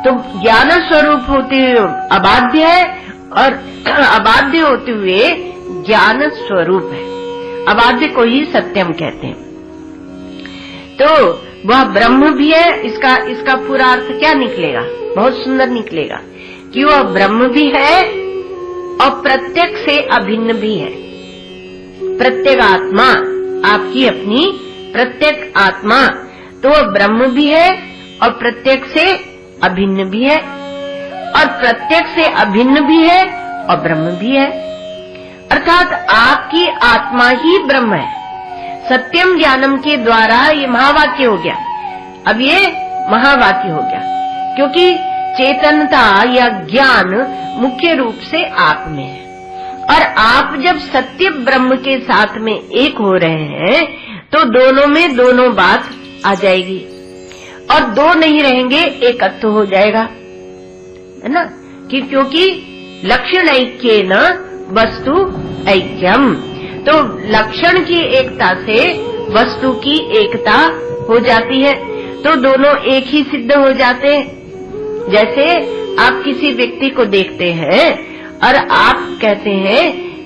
तो ज्ञान स्वरूप होते हुए अबाध्य है और अबाध्य होते हुए ज्ञान स्वरूप है। अबाध्य को ही सत्यम कहते हैं। तो वह ब्रह्म भी है। इसका पूरा अर्थ क्या निकलेगा, बहुत सुंदर निकलेगा कि वह ब्रह्म भी है और प्रत्येक से अभिन्न भी है। प्रत्येक आत्मा, आपकी अपनी प्रत्येक आत्मा, तो वह ब्रह्म भी है और प्रत्येक से अभिन्न भी है, और प्रत्येक से अभिन्न भी है और ब्रह्म भी है। अर्थात आपकी आत्मा ही ब्रह्म है। सत्यम ज्ञानम के द्वारा ये महावाक्य हो गया। अब ये महावाक्य हो गया क्योंकि चेतनता या ज्ञान मुख्य रूप से आप में है, और आप जब सत्य ब्रह्म के साथ में एक हो रहे हैं तो दोनों में दोनों बात आ जाएगी। और दो नहीं रहेंगे, एकत्व हो जाएगा, है ना, कि क्योंकि लक्षण ऐक्य न वस्तु ऐक्यम, तो लक्षण की एकता से वस्तु की एकता हो जाती है, तो दोनों एक ही सिद्ध हो जाते हैं। जैसे आप किसी व्यक्ति को देखते हैं और आप कहते हैं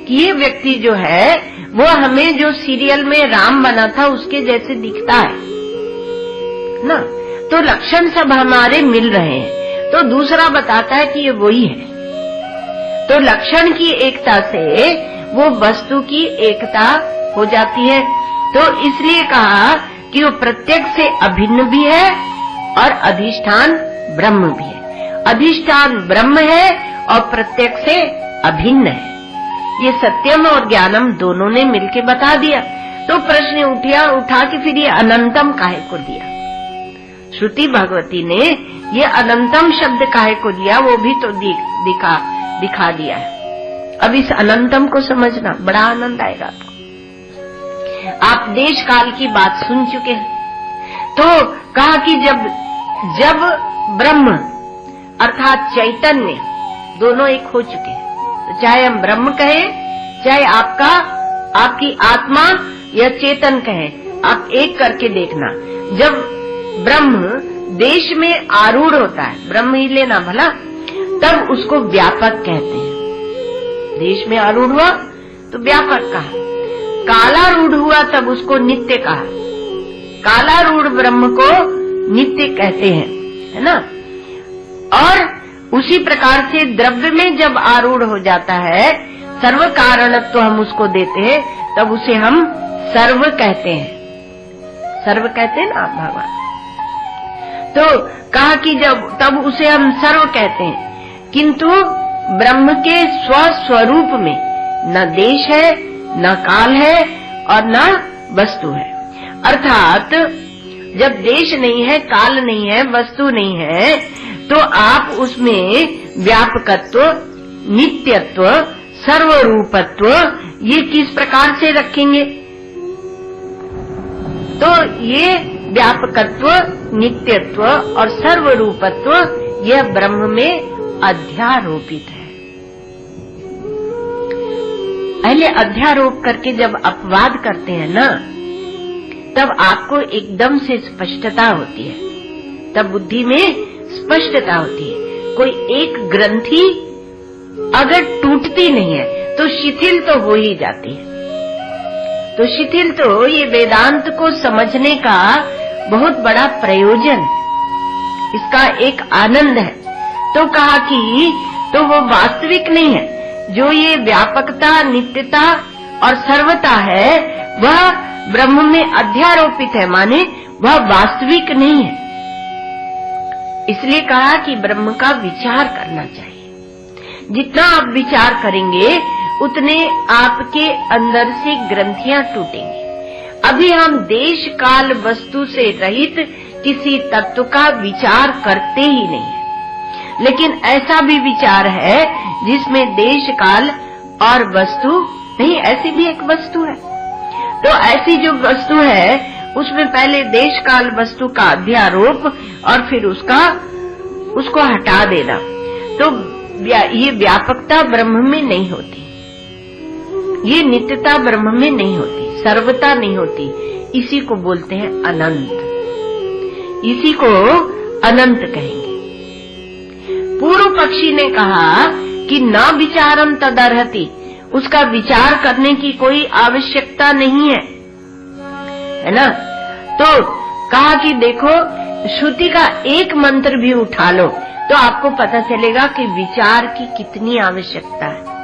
कि ये व्यक्ति जो है वो हमें जो सीरियल में राम बना था उसके जैसे दिखता है ना, तो लक्षण सब हमारे मिल रहे हैं, तो दूसरा बताता है कि ये वही है। तो लक्षण की एकता से वो वस्तु की एकता हो जाती है। तो इसलिए कहा कि वो प्रत्यक्ष से अभिन्न भी है और अधिष्ठान ब्रह्म भी है। अधिष्ठान ब्रह्म है और प्रत्यक्ष से अभिन्न है। ये सत्यम और ज्ञानम दोनों ने मिलके बता दिया। तो प्रश्न उठा कि फिर ये अनंतम काहे को दिया? श्रुति भगवती ने ये अनंतम शब्द काहे को दिया वो भी तो दिखा दिया है। अब इस अनंतम को समझना बड़ा आनंद आएगा आपको। आप देश काल की बात सुन चुके हैं। तो कहा कि जब ब्रह्म अर्थात चैतन्य दोनों एक हो चुके हैं, तो चाहे हम ब्रह्म कहें, चाहे आपकी आत्मा या चेतन कहें, आप एक करके देखना। जब ब्रह्म देश में आरूढ़ होता है, ब्रह्म ही लेना भला, तब उसको व्यापक कहते हैं। देश में आरूढ़ हुआ तो व्यापक कहा, कालारूढ़ हुआ तब उसको नित्य कहा। कालारूढ़ ब्रह्म को नित्य कहते हैं, है ना। और उसी प्रकार से द्रव्य में जब आरूढ़ हो जाता है, सर्व कारणत्व तो हम उसको देते हैं, तब उसे हम सर्व कहते हैं। सर्व कहते हैं ना आप भगवान। तो कहा कि तब उसे हम सर्व कहते हैं, किंतु ब्रह्म के स्वस्वरूप में न देश है, न काल है और न वस्तु है। अर्थात जब देश नहीं है, काल नहीं है, वस्तु नहीं है, तो आप उसमें व्यापकत्व, नित्यत्व, सर्वरूपत्व ये किस प्रकार से रखेंगे? तो ये व्यापकत्व, नित्यत्व और सर्वरूपत्व यह ब्रह्म में अध्यारोपित है। पहले अध्यारोप करके जब अपवाद करते हैं ना, तब आपको एकदम से स्पष्टता होती है, तब बुद्धि में स्पष्टता होती है। कोई एक ग्रंथि अगर टूटती नहीं है तो शिथिल तो हो ही जाती है। तो शिथिल तो ये वेदांत को समझने का बहुत बड़ा प्रयोजन, इसका एक आनंद है। तो कहा कि तो वो वास्तविक नहीं है, जो ये व्यापकता, नित्यता और सर्वता है वह ब्रह्म में अध्यारोपित है, माने वह वास्तविक नहीं है। इसलिए कहा कि ब्रह्म का विचार करना चाहिए। जितना आप विचार करेंगे उतने आपके अंदर से ग्रंथियां टूटेंगी। अभी हम देश काल वस्तु से रहित किसी तत्व का विचार करते ही नहीं है, लेकिन ऐसा भी विचार है जिसमें देश काल और वस्तु नहीं, ऐसी भी एक वस्तु है। तो ऐसी जो वस्तु है उसमें पहले देश काल वस्तु का अध्यारोप और फिर उसको हटा देना। तो ये व्यापकता ब्रह्म में नहीं होती, ये नित्यता ब्रह्म में नहीं होती, सर्वता नहीं होती। इसी को बोलते हैं अनंत, इसी को अनंत कहेंगे। पूर्व पक्षी ने कहा कि न विचारम तदर्हति, उसका विचार करने की कोई आवश्यकता नहीं है ना। तो कहा कि देखो श्रुति का एक मंत्र भी उठा लो तो आपको पता चलेगा कि विचार की कितनी आवश्यकता है।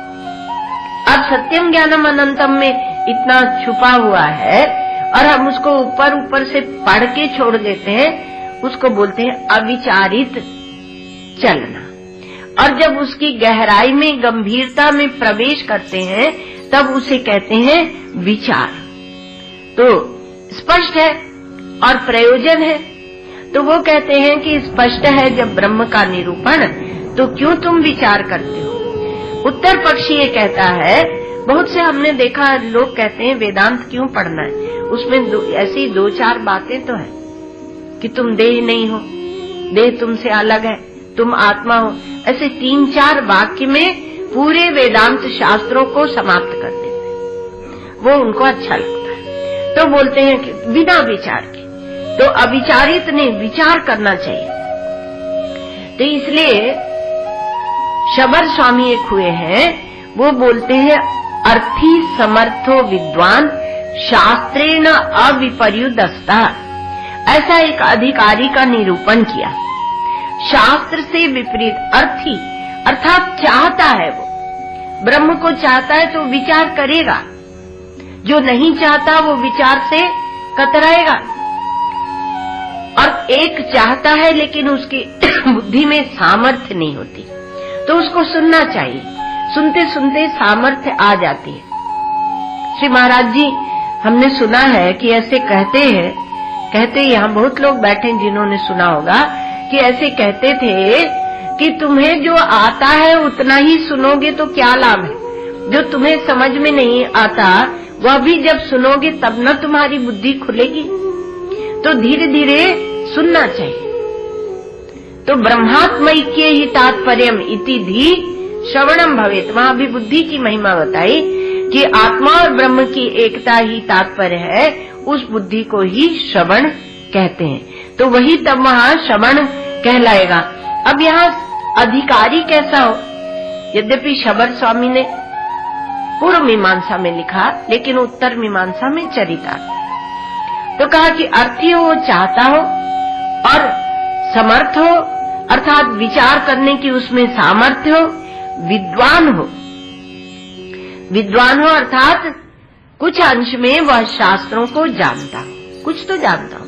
अब सत्यम ज्ञानम अनंतम में इतना छुपा हुआ है और हम उसको ऊपर से पढ़ के छोड़ देते हैं, उसको बोलते हैं अविचारित चलना। और जब उसकी गहराई में, गंभीरता में प्रवेश करते हैं तब उसे कहते हैं विचार। तो स्पष्ट है और प्रयोजन है। तो वो कहते हैं कि स्पष्ट है जब ब्रह्म का निरूपण, तो क्यों तुम विचार करते हो? उत्तर पक्षी ये कहता है, बहुत से हमने देखा लोग कहते हैं वेदांत क्यों पढ़ना है, उसमें ऐसी दो चार बातें तो है, कि तुम देह नहीं हो, देह तुमसे अलग है, तुम आत्मा हो। ऐसे 3-4 वाक्य में पूरे वेदांत शास्त्रों को समाप्त कर देते हैं। वो उनको अच्छा लगता है, तो बोलते हैं कि बिना विचार के, तो अविचारित ने विचार करना चाहिए। तो इसलिए शबर स्वामी एक हुए हैं, वो बोलते हैं अर्थी समर्थो विद्वान शास्त्रेण अविपर्युदस्ता। ऐसा एक अधिकारी का निरूपण किया। शास्त्र से विपरीत अर्थी अर्थात चाहता है, वो ब्रह्म को चाहता है तो विचार करेगा, जो नहीं चाहता वो विचार से कतराएगा। और एक चाहता है लेकिन उसकी बुद्धि में सामर्थ्य नहीं होती, तो उसको सुनना चाहिए। सुनते सुनते सामर्थ्य आ जाती है। श्री महाराज जी हमने सुना है कि ऐसे कहते यहाँ बहुत लोग बैठे जिन्होंने सुना होगा कि ऐसे कहते थे कि तुम्हें जो आता है उतना ही सुनोगे तो क्या लाभ है, जो तुम्हें समझ में नहीं आता वह भी जब सुनोगे तब न तुम्हारी बुद्धि खुलेगी। तो धीरे धीरे सुनना चाहिए। तो ब्रह्मात्मैक्य ही तात्पर्यम इति धी श्रवणम भवेत। वहां भी बुद्धि की महिमा बताई कि आत्मा और ब्रह्म की एकता ही तात्पर्य है, उस बुद्धि को ही श्रवण कहते हैं। तो वही तब वहां श्रवण कहलाएगा। अब यहाँ अधिकारी कैसा हो, यद्यपि शबर स्वामी ने पूर्व मीमांसा में लिखा लेकिन उत्तर मीमांसा में चरितार्थ। तो कहा कि अर्थी हो, चाहता हो और समर्थ हो, अर्थात विचार करने की उसमें सामर्थ्य हो, विद्वान हो। विद्वान हो अर्थात कुछ अंश में वह शास्त्रों को जानता हो, कुछ तो जानता हो,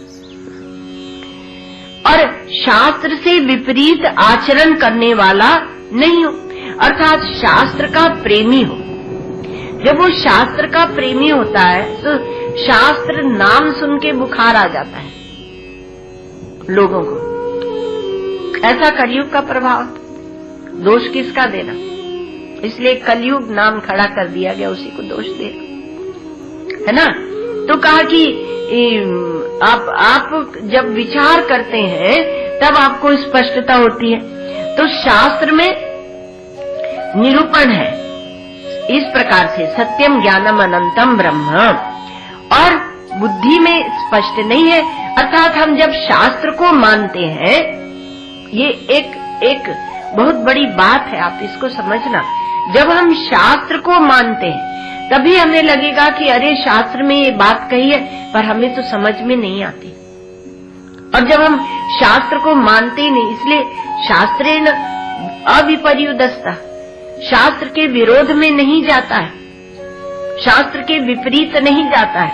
और शास्त्र से विपरीत आचरण करने वाला नहीं हो, अर्थात शास्त्र का प्रेमी हो। जब वो शास्त्र का प्रेमी होता है तो शास्त्र नाम सुन के बुखार आ जाता है लोगों को। ऐसा कलयुग का प्रभाव, दोष किसका देना, इसलिए कलयुग नाम खड़ा कर दिया गया, उसी को दोष दे, है ना। तो कहा कि आप जब विचार करते हैं तब आपको स्पष्टता होती है। तो शास्त्र में निरूपण है इस प्रकार से, सत्यम ज्ञानम अनंतम ब्रह्म, और बुद्धि में स्पष्ट नहीं है। अर्थात हम जब शास्त्र को मानते हैं, ये एक बहुत बड़ी बात है, आप इसको समझना। जब हम शास्त्र को मानते हैं तभी हमें लगेगा कि अरे शास्त्र में ये बात कही है पर हमें तो समझ में नहीं आती। और जब हम शास्त्र को मानते ही नहीं, इसलिए शास्त्रेण अविपर्युदस्ता, शास्त्र के विरोध में नहीं जाता है, शास्त्र के विपरीत नहीं जाता है,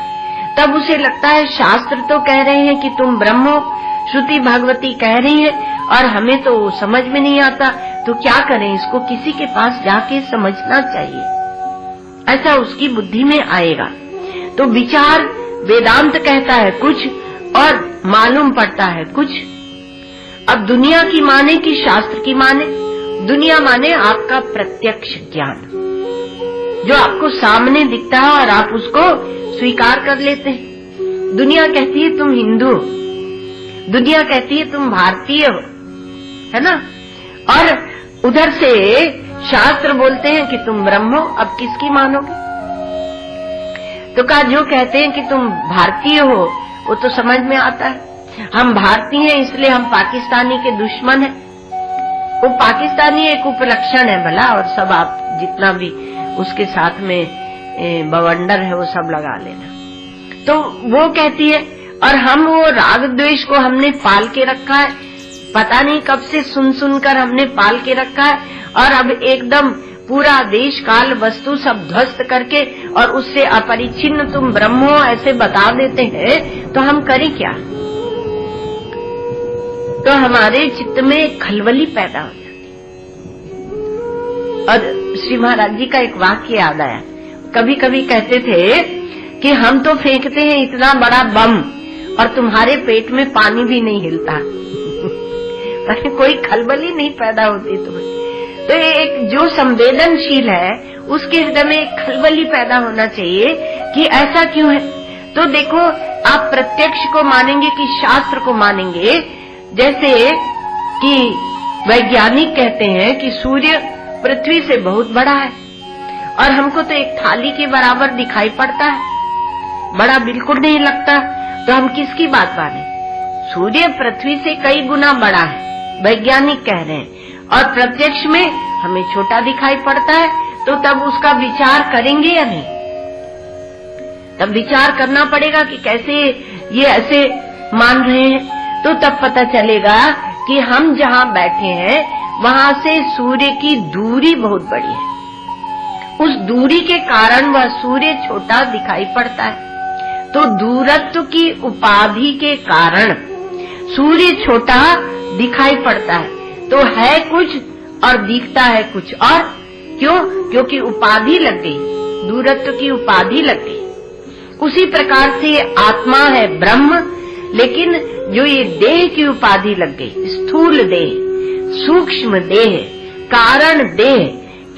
तब उसे लगता है शास्त्र तो कह रहे हैं कि तुम ब्रह्म हो, श्रुति भगवती कह रही है और हमें तो समझ में नहीं आता, तो क्या करें, इसको किसी के पास जाके समझना चाहिए, ऐसा उसकी बुद्धि में आएगा। तो विचार वेदांत कहता है कुछ और मालूम पड़ता है कुछ। अब दुनिया की माने कि शास्त्र की माने, दुनिया माने आपका प्रत्यक्ष ज्ञान, जो आपको सामने दिखता है और आप उसको स्वीकार कर लेते हैं। दुनिया कहती है तुम हिंदू हो, दुनिया कहती है तुम भारतीय हो, है ना। और उधर से शास्त्र बोलते हैं कि तुम ब्रह्म हो, अब किसकी मानोगे। तो कहा जो कहते हैं कि तुम भारतीय हो वो तो समझ में आता है, हम भारतीय हैं इसलिए हम पाकिस्तानी के दुश्मन हैं। वो पाकिस्तानी एक उपलक्षण है भला, और सब आप जितना भी उसके साथ में बवंडर है वो सब लगा लेना। तो वो कहती है, और हम वो राग द्वेष को हमने पाल के रखा है, पता नहीं कब से सुन सुनकर हमने पाल के रखा है, और अब एकदम पूरा देश काल वस्तु सब ध्वस्त करके और उससे अपरिच्छिन्न तुम ब्रह्म हो ऐसे बता देते हैं, तो हम करें क्या। तो हमारे चित्त में खलबली पैदा हो जाती। और श्री महाराज जी का एक वाक्य याद आया, कभी कभी कहते थे कि हम तो फेंकते हैं इतना बड़ा बम और तुम्हारे पेट में पानी भी नहीं हिलता कोई खलबली नहीं पैदा होती तुम्हें। तो एक जो संवेदनशील है उसके हृदय में एक खलबली पैदा होना चाहिए कि ऐसा क्यों है। तो देखो, आप प्रत्यक्ष को मानेंगे कि शास्त्र को मानेंगे? जैसे कि वैज्ञानिक कहते हैं कि सूर्य पृथ्वी से बहुत बड़ा है और हमको तो एक थाली के बराबर दिखाई पड़ता है, बड़ा बिल्कुल नहीं लगता, तो हम किसकी बात माने? सूर्य पृथ्वी से कई गुना बड़ा है, वैज्ञानिक कह रहे हैं, और प्रत्यक्ष में हमें छोटा दिखाई पड़ता है, तो तब उसका विचार करेंगे या नहीं? तब विचार करना पड़ेगा कि कैसे ये ऐसे मान रहे हैं। तो तब पता चलेगा कि हम जहाँ बैठे हैं वहाँ से सूर्य की दूरी बहुत बड़ी है, उस दूरी के कारण वह सूर्य छोटा दिखाई पड़ता है। तो दूरत्व की उपाधि के कारण सूर्य छोटा दिखाई पड़ता है, तो है कुछ और दिखता है कुछ और। क्यों? क्योंकि उपाधि लग गई, दूरत्व की उपाधि लग गई। उसी प्रकार से आत्मा है ब्रह्म, लेकिन जो ये देह की उपाधि लग गई, स्थूल देह, सूक्ष्म देह, कारण देह,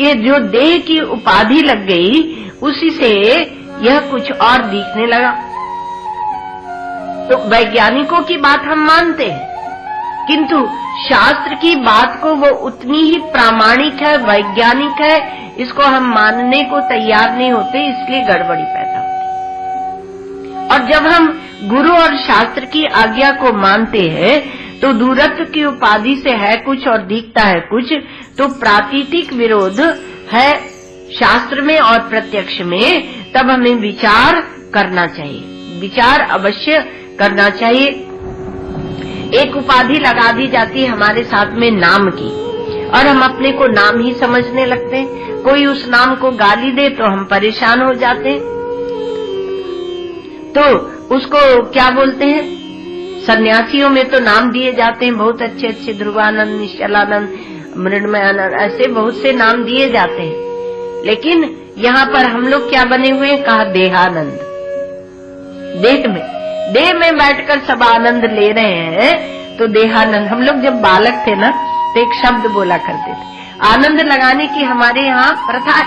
ये जो देह की उपाधि लग गई, उसी से यह कुछ और दिखने लगा। तो वैज्ञानिकों की बात हम मानते हैं, किंतु शास्त्र की बात को वो उतनी ही प्रामाणिक है, वैज्ञानिक है, इसको हम मानने को तैयार नहीं होते, इसलिए गड़बड़ी पैदा होती। और जब हम गुरु और शास्त्र की आज्ञा को मानते हैं तो दूरत्व की उपाधि से है कुछ और दिखता है कुछ, तो प्रातीतिक विरोध है शास्त्र में और प्रत्यक्ष में। तब हमें विचार करना चाहिए, विचार अवश्य करना चाहिए। एक उपाधि लगा दी जाती है हमारे साथ में नाम की, और हम अपने को नाम ही समझने लगते हैं। कोई उस नाम को गाली दे तो हम परेशान हो जाते हैं, तो उसको क्या बोलते हैं? सन्यासियों में तो नाम दिए जाते हैं बहुत अच्छे अच्छे, ध्रुवानंद, निश्चलानंद, मृण्मयानंद, ऐसे बहुत से नाम दिए जाते हैं। लेकिन यहाँ पर हम लोग क्या बने हुए हैं? कहा देहानंद। देह में बैठकर सब आनंद ले रहे हैं, तो देहानंद। हम लोग जब बालक थे ना, तो एक शब्द बोला करते थे, आनंद लगाने की हमारे यहाँ प्रथा है।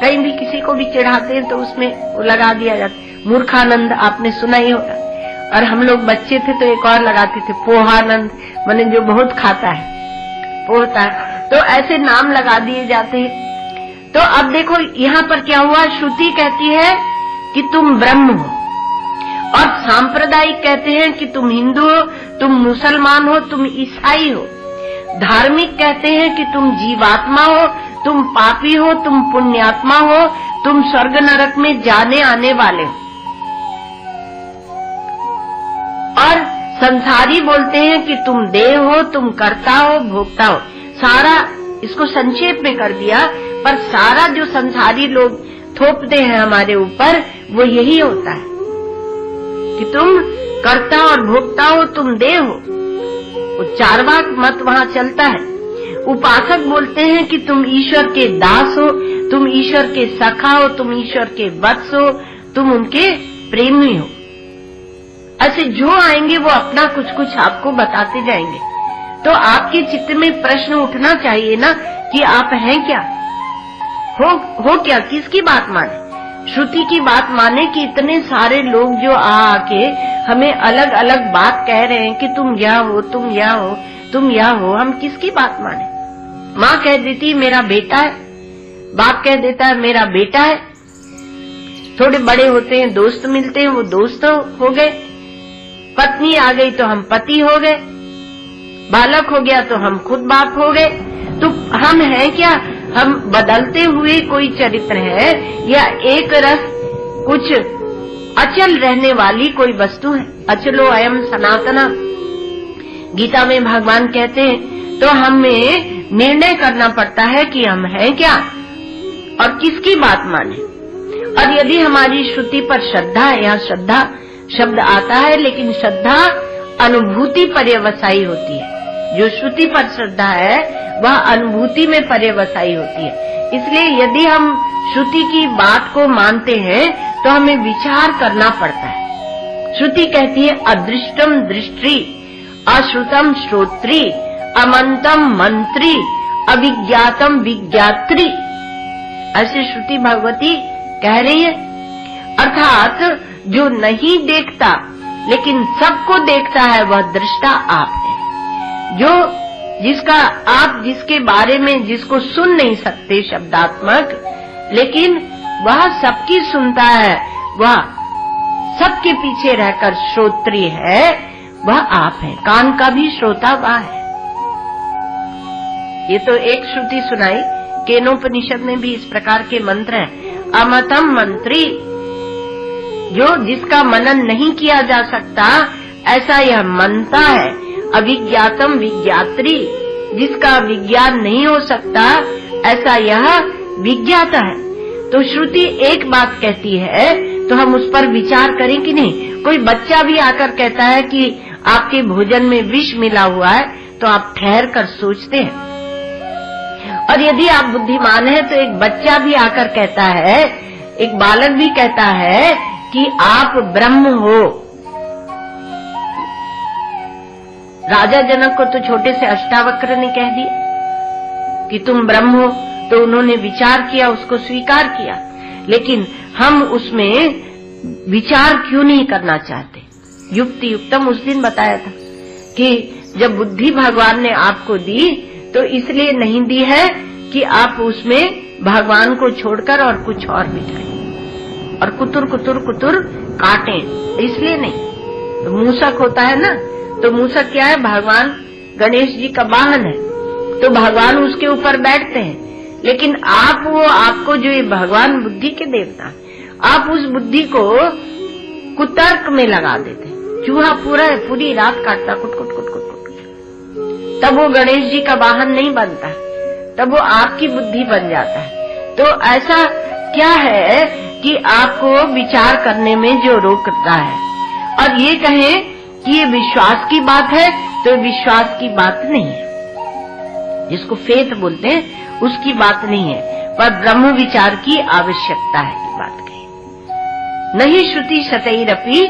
कहीं भी किसी को भी चिढ़ाते हैं तो उसमें वो लगा दिया जाता है, मूर्खानंद, आपने सुना ही होगा। और हम लोग बच्चे थे तो एक और लगाते थे, पोहानंद, माने जो बहुत खाता है, पोहता है। तो ऐसे नाम लगा दिए जाते हैं। तो अब देखो यहाँ पर क्या हुआ, श्रुति कहती है कि तुम ब्रह्म हो, और सांप्रदायिक कहते हैं कि तुम हिंदू हो, तुम मुसलमान हो, तुम ईसाई हो। धार्मिक कहते हैं कि तुम जीवात्मा हो, तुम पापी हो, तुम पुण्यात्मा हो, तुम स्वर्ग नरक में जाने आने वाले हो। और संसारी बोलते हैं कि तुम देह हो, तुम कर्ता हो, भोक्ता हो। सारा इसको संक्षेप में कर दिया, पर सारा जो संसारी लोग थोपते हैं हमारे ऊपर, वो यही होता है कि तुम कर्ता और भोक्ता हो, तुम देह हो। वो चारवाक मत वहाँ चलता है। उपासक बोलते हैं कि तुम ईश्वर के दास हो, तुम ईश्वर के सखा हो, तुम ईश्वर के वत्स हो, तुम उनके प्रेमी हो। ऐसे जो आएंगे वो अपना कुछ कुछ आपको बताते जाएंगे। तो आपके चित्त में प्रश्न उठना चाहिए ना कि आप हैं क्या, हो क्या, किसकी बात माने? श्रुति की बात माने कि इतने सारे लोग जो आके हमें अलग अलग बात कह रहे हैं कि तुम यह हो, तुम यह हो, तुम यह हो, हम किसकी बात माने? माँ कह देती मेरा बेटा है, बाप कह देता है मेरा बेटा है, थोड़े बड़े होते हैं दोस्त मिलते हैं, वो दोस्त हो गए, पत्नी आ गई तो हम पति हो गए, बालक हो गया तो हम खुद बाप हो गए। तो हम हैं क्या? हम बदलते हुए कोई चरित्र है या एक रस कुछ अचल रहने वाली कोई वस्तु है? अचलो अयम सनातना, गीता में भगवान कहते हैं। तो हमें निर्णय करना पड़ता है कि हम हैं क्या और किसकी बात माने। और यदि हमारी श्रुति पर श्रद्धा है, यहाँ श्रद्धा शब्द आता है, लेकिन श्रद्धा अनुभूति पर्यवसायी होती है। जो श्रुति पर श्रद्धा है वह अनुभूति में पर्यवसायी होती है। इसलिए यदि हम श्रुति की बात को मानते हैं तो हमें विचार करना पड़ता है। श्रुति कहती है अदृष्टम दृष्टि, अश्रुतम श्रोत्री, अमंतम मंत्री, अविज्ञातम विज्ञात्री। ऐसे श्रुति भगवती कह रही है। अर्थात जो नहीं देखता लेकिन सबको देखता है, वह दृष्टा आप है। जो जिसके बारे में जिसको सुन नहीं सकते शब्दात्मक, लेकिन वह सबकी सुनता है, वह सबके पीछे रहकर श्रोत्री है, वह आप है। कान का भी श्रोता वह है। ये तो एक श्रुति सुनाई। केनोपनिषद में भी इस प्रकार के मंत्र हैं। अमतम मंत्री, जो जिसका मनन नहीं किया जा सकता ऐसा यह मनता है। अविज्ञातम विज्ञात्री, जिसका विज्ञान नहीं हो सकता ऐसा यह विज्ञाता है। तो श्रुति एक बात कहती है तो हम उस पर विचार करें कि नहीं। कोई बच्चा भी आकर कहता है कि आपके भोजन में विष मिला हुआ है, तो आप ठहर कर सोचते हैं। और यदि आप बुद्धिमान हैं तो एक बच्चा भी आकर कहता है, एक बालक भी कहता है कि आप ब्रह्म हो। राजा जनक को तो छोटे से अष्टावक्र ने कह दिया कि तुम ब्रह्म हो, तो उन्होंने विचार किया, उसको स्वीकार किया। लेकिन हम उसमें विचार क्यों नहीं करना चाहते? युक्ति युक्तम उस दिन बताया था कि जब बुद्धि भगवान ने आपको दी तो इसलिए नहीं दी है कि आप उसमें भगवान को छोड़कर और कुछ और बिठाएं और कुतुर कुतुर कुतुर काटें, इसलिए नहीं। तो मूसक होता है ना, तो मूसक क्या है? भगवान गणेश जी का वाहन है, तो भगवान उसके ऊपर बैठते हैं। लेकिन आपको जो ये भगवान बुद्धि के देवता, आप उस बुद्धि को कुतर्क में लगा देते। चूहा पूरी रात काटता, कुट कुट कुट कुट कुट, तब वो गणेश जी का वाहन नहीं बनता, तब वो आपकी बुद्धि बन जाता है। तो ऐसा क्या है कि आपको विचार करने में जो रोकता है। और ये कहें कि ये विश्वास की बात है, तो विश्वास की बात नहीं है। जिसको फेथ बोलते हैं उसकी बात नहीं है, पर ब्रह्म विचार की आवश्यकता है, ये बात कही। नहीं श्रुति शतैरपि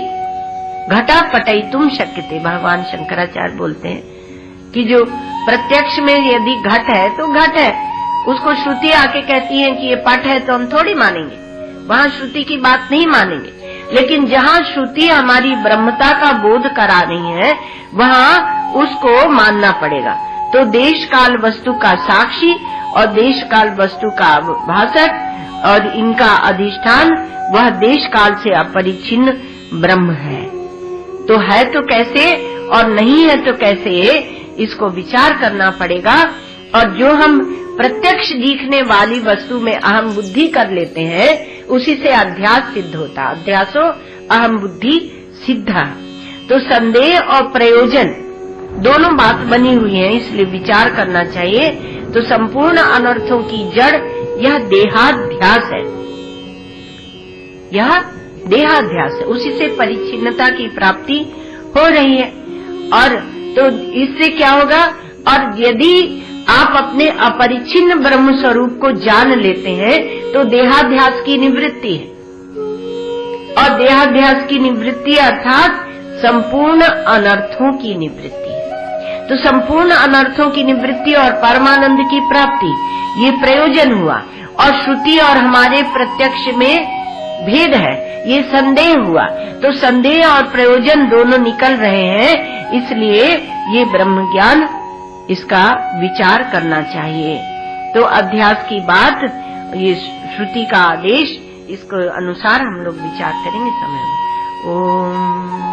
घटा पटयितुम शक्यते। भगवान शंकराचार्य बोलते हैं कि जो प्रत्यक्ष में यदि घट है तो घट है, उसको श्रुति आके कहती है कि ये पट है तो हम थोड़ी मानेंगे, वहाँ श्रुति की बात नहीं मानेंगे। लेकिन जहाँ श्रुति हमारी ब्रह्मता का बोध करा रही है वहाँ उसको मानना पड़ेगा। तो देश काल वस्तु का साक्षी और देश काल वस्तु का भाषक और इनका अधिष्ठान वह देश काल से अपरिच्छिन्न ब्रह्म है। तो है तो कैसे और नहीं है तो कैसे, इसको विचार करना पड़ेगा। और जो हम प्रत्यक्ष दिखने वाली वस्तु में अहम बुद्धि कर लेते हैं उसी से अध्यास सिद्ध होता। अध्यासो अहम बुद्धि सिद्धा। तो संदेह और प्रयोजन दोनों बात बनी हुई है, इसलिए विचार करना चाहिए। तो संपूर्ण अनर्थों की जड़ यह देहाध्यास है, यह देहाध्यास है। उसी से परिच्छिन्नता की प्राप्ति हो रही है। और तो इससे क्या होगा? और यदि आप अपने अपरिच्छिन्न ब्रह्म स्वरूप को जान लेते हैं तो देहाध्यास की निवृत्ति है। और देहाध्यास की निवृत्ति अर्थात संपूर्ण अनर्थों की निवृत्ति है। तो संपूर्ण अनर्थों की निवृत्ति और परमानंद की प्राप्ति, ये प्रयोजन हुआ। और श्रुति और हमारे प्रत्यक्ष में भेद है, ये संदेह हुआ। तो संदेह और प्रयोजन दोनों निकल रहे हैं, इसलिए ये ब्रह्म ज्ञान, इसका विचार करना चाहिए। तो अध्यास की बात, ये श्रुति का आदेश, इसको अनुसार हम लोग विचार करेंगे समय में। ओम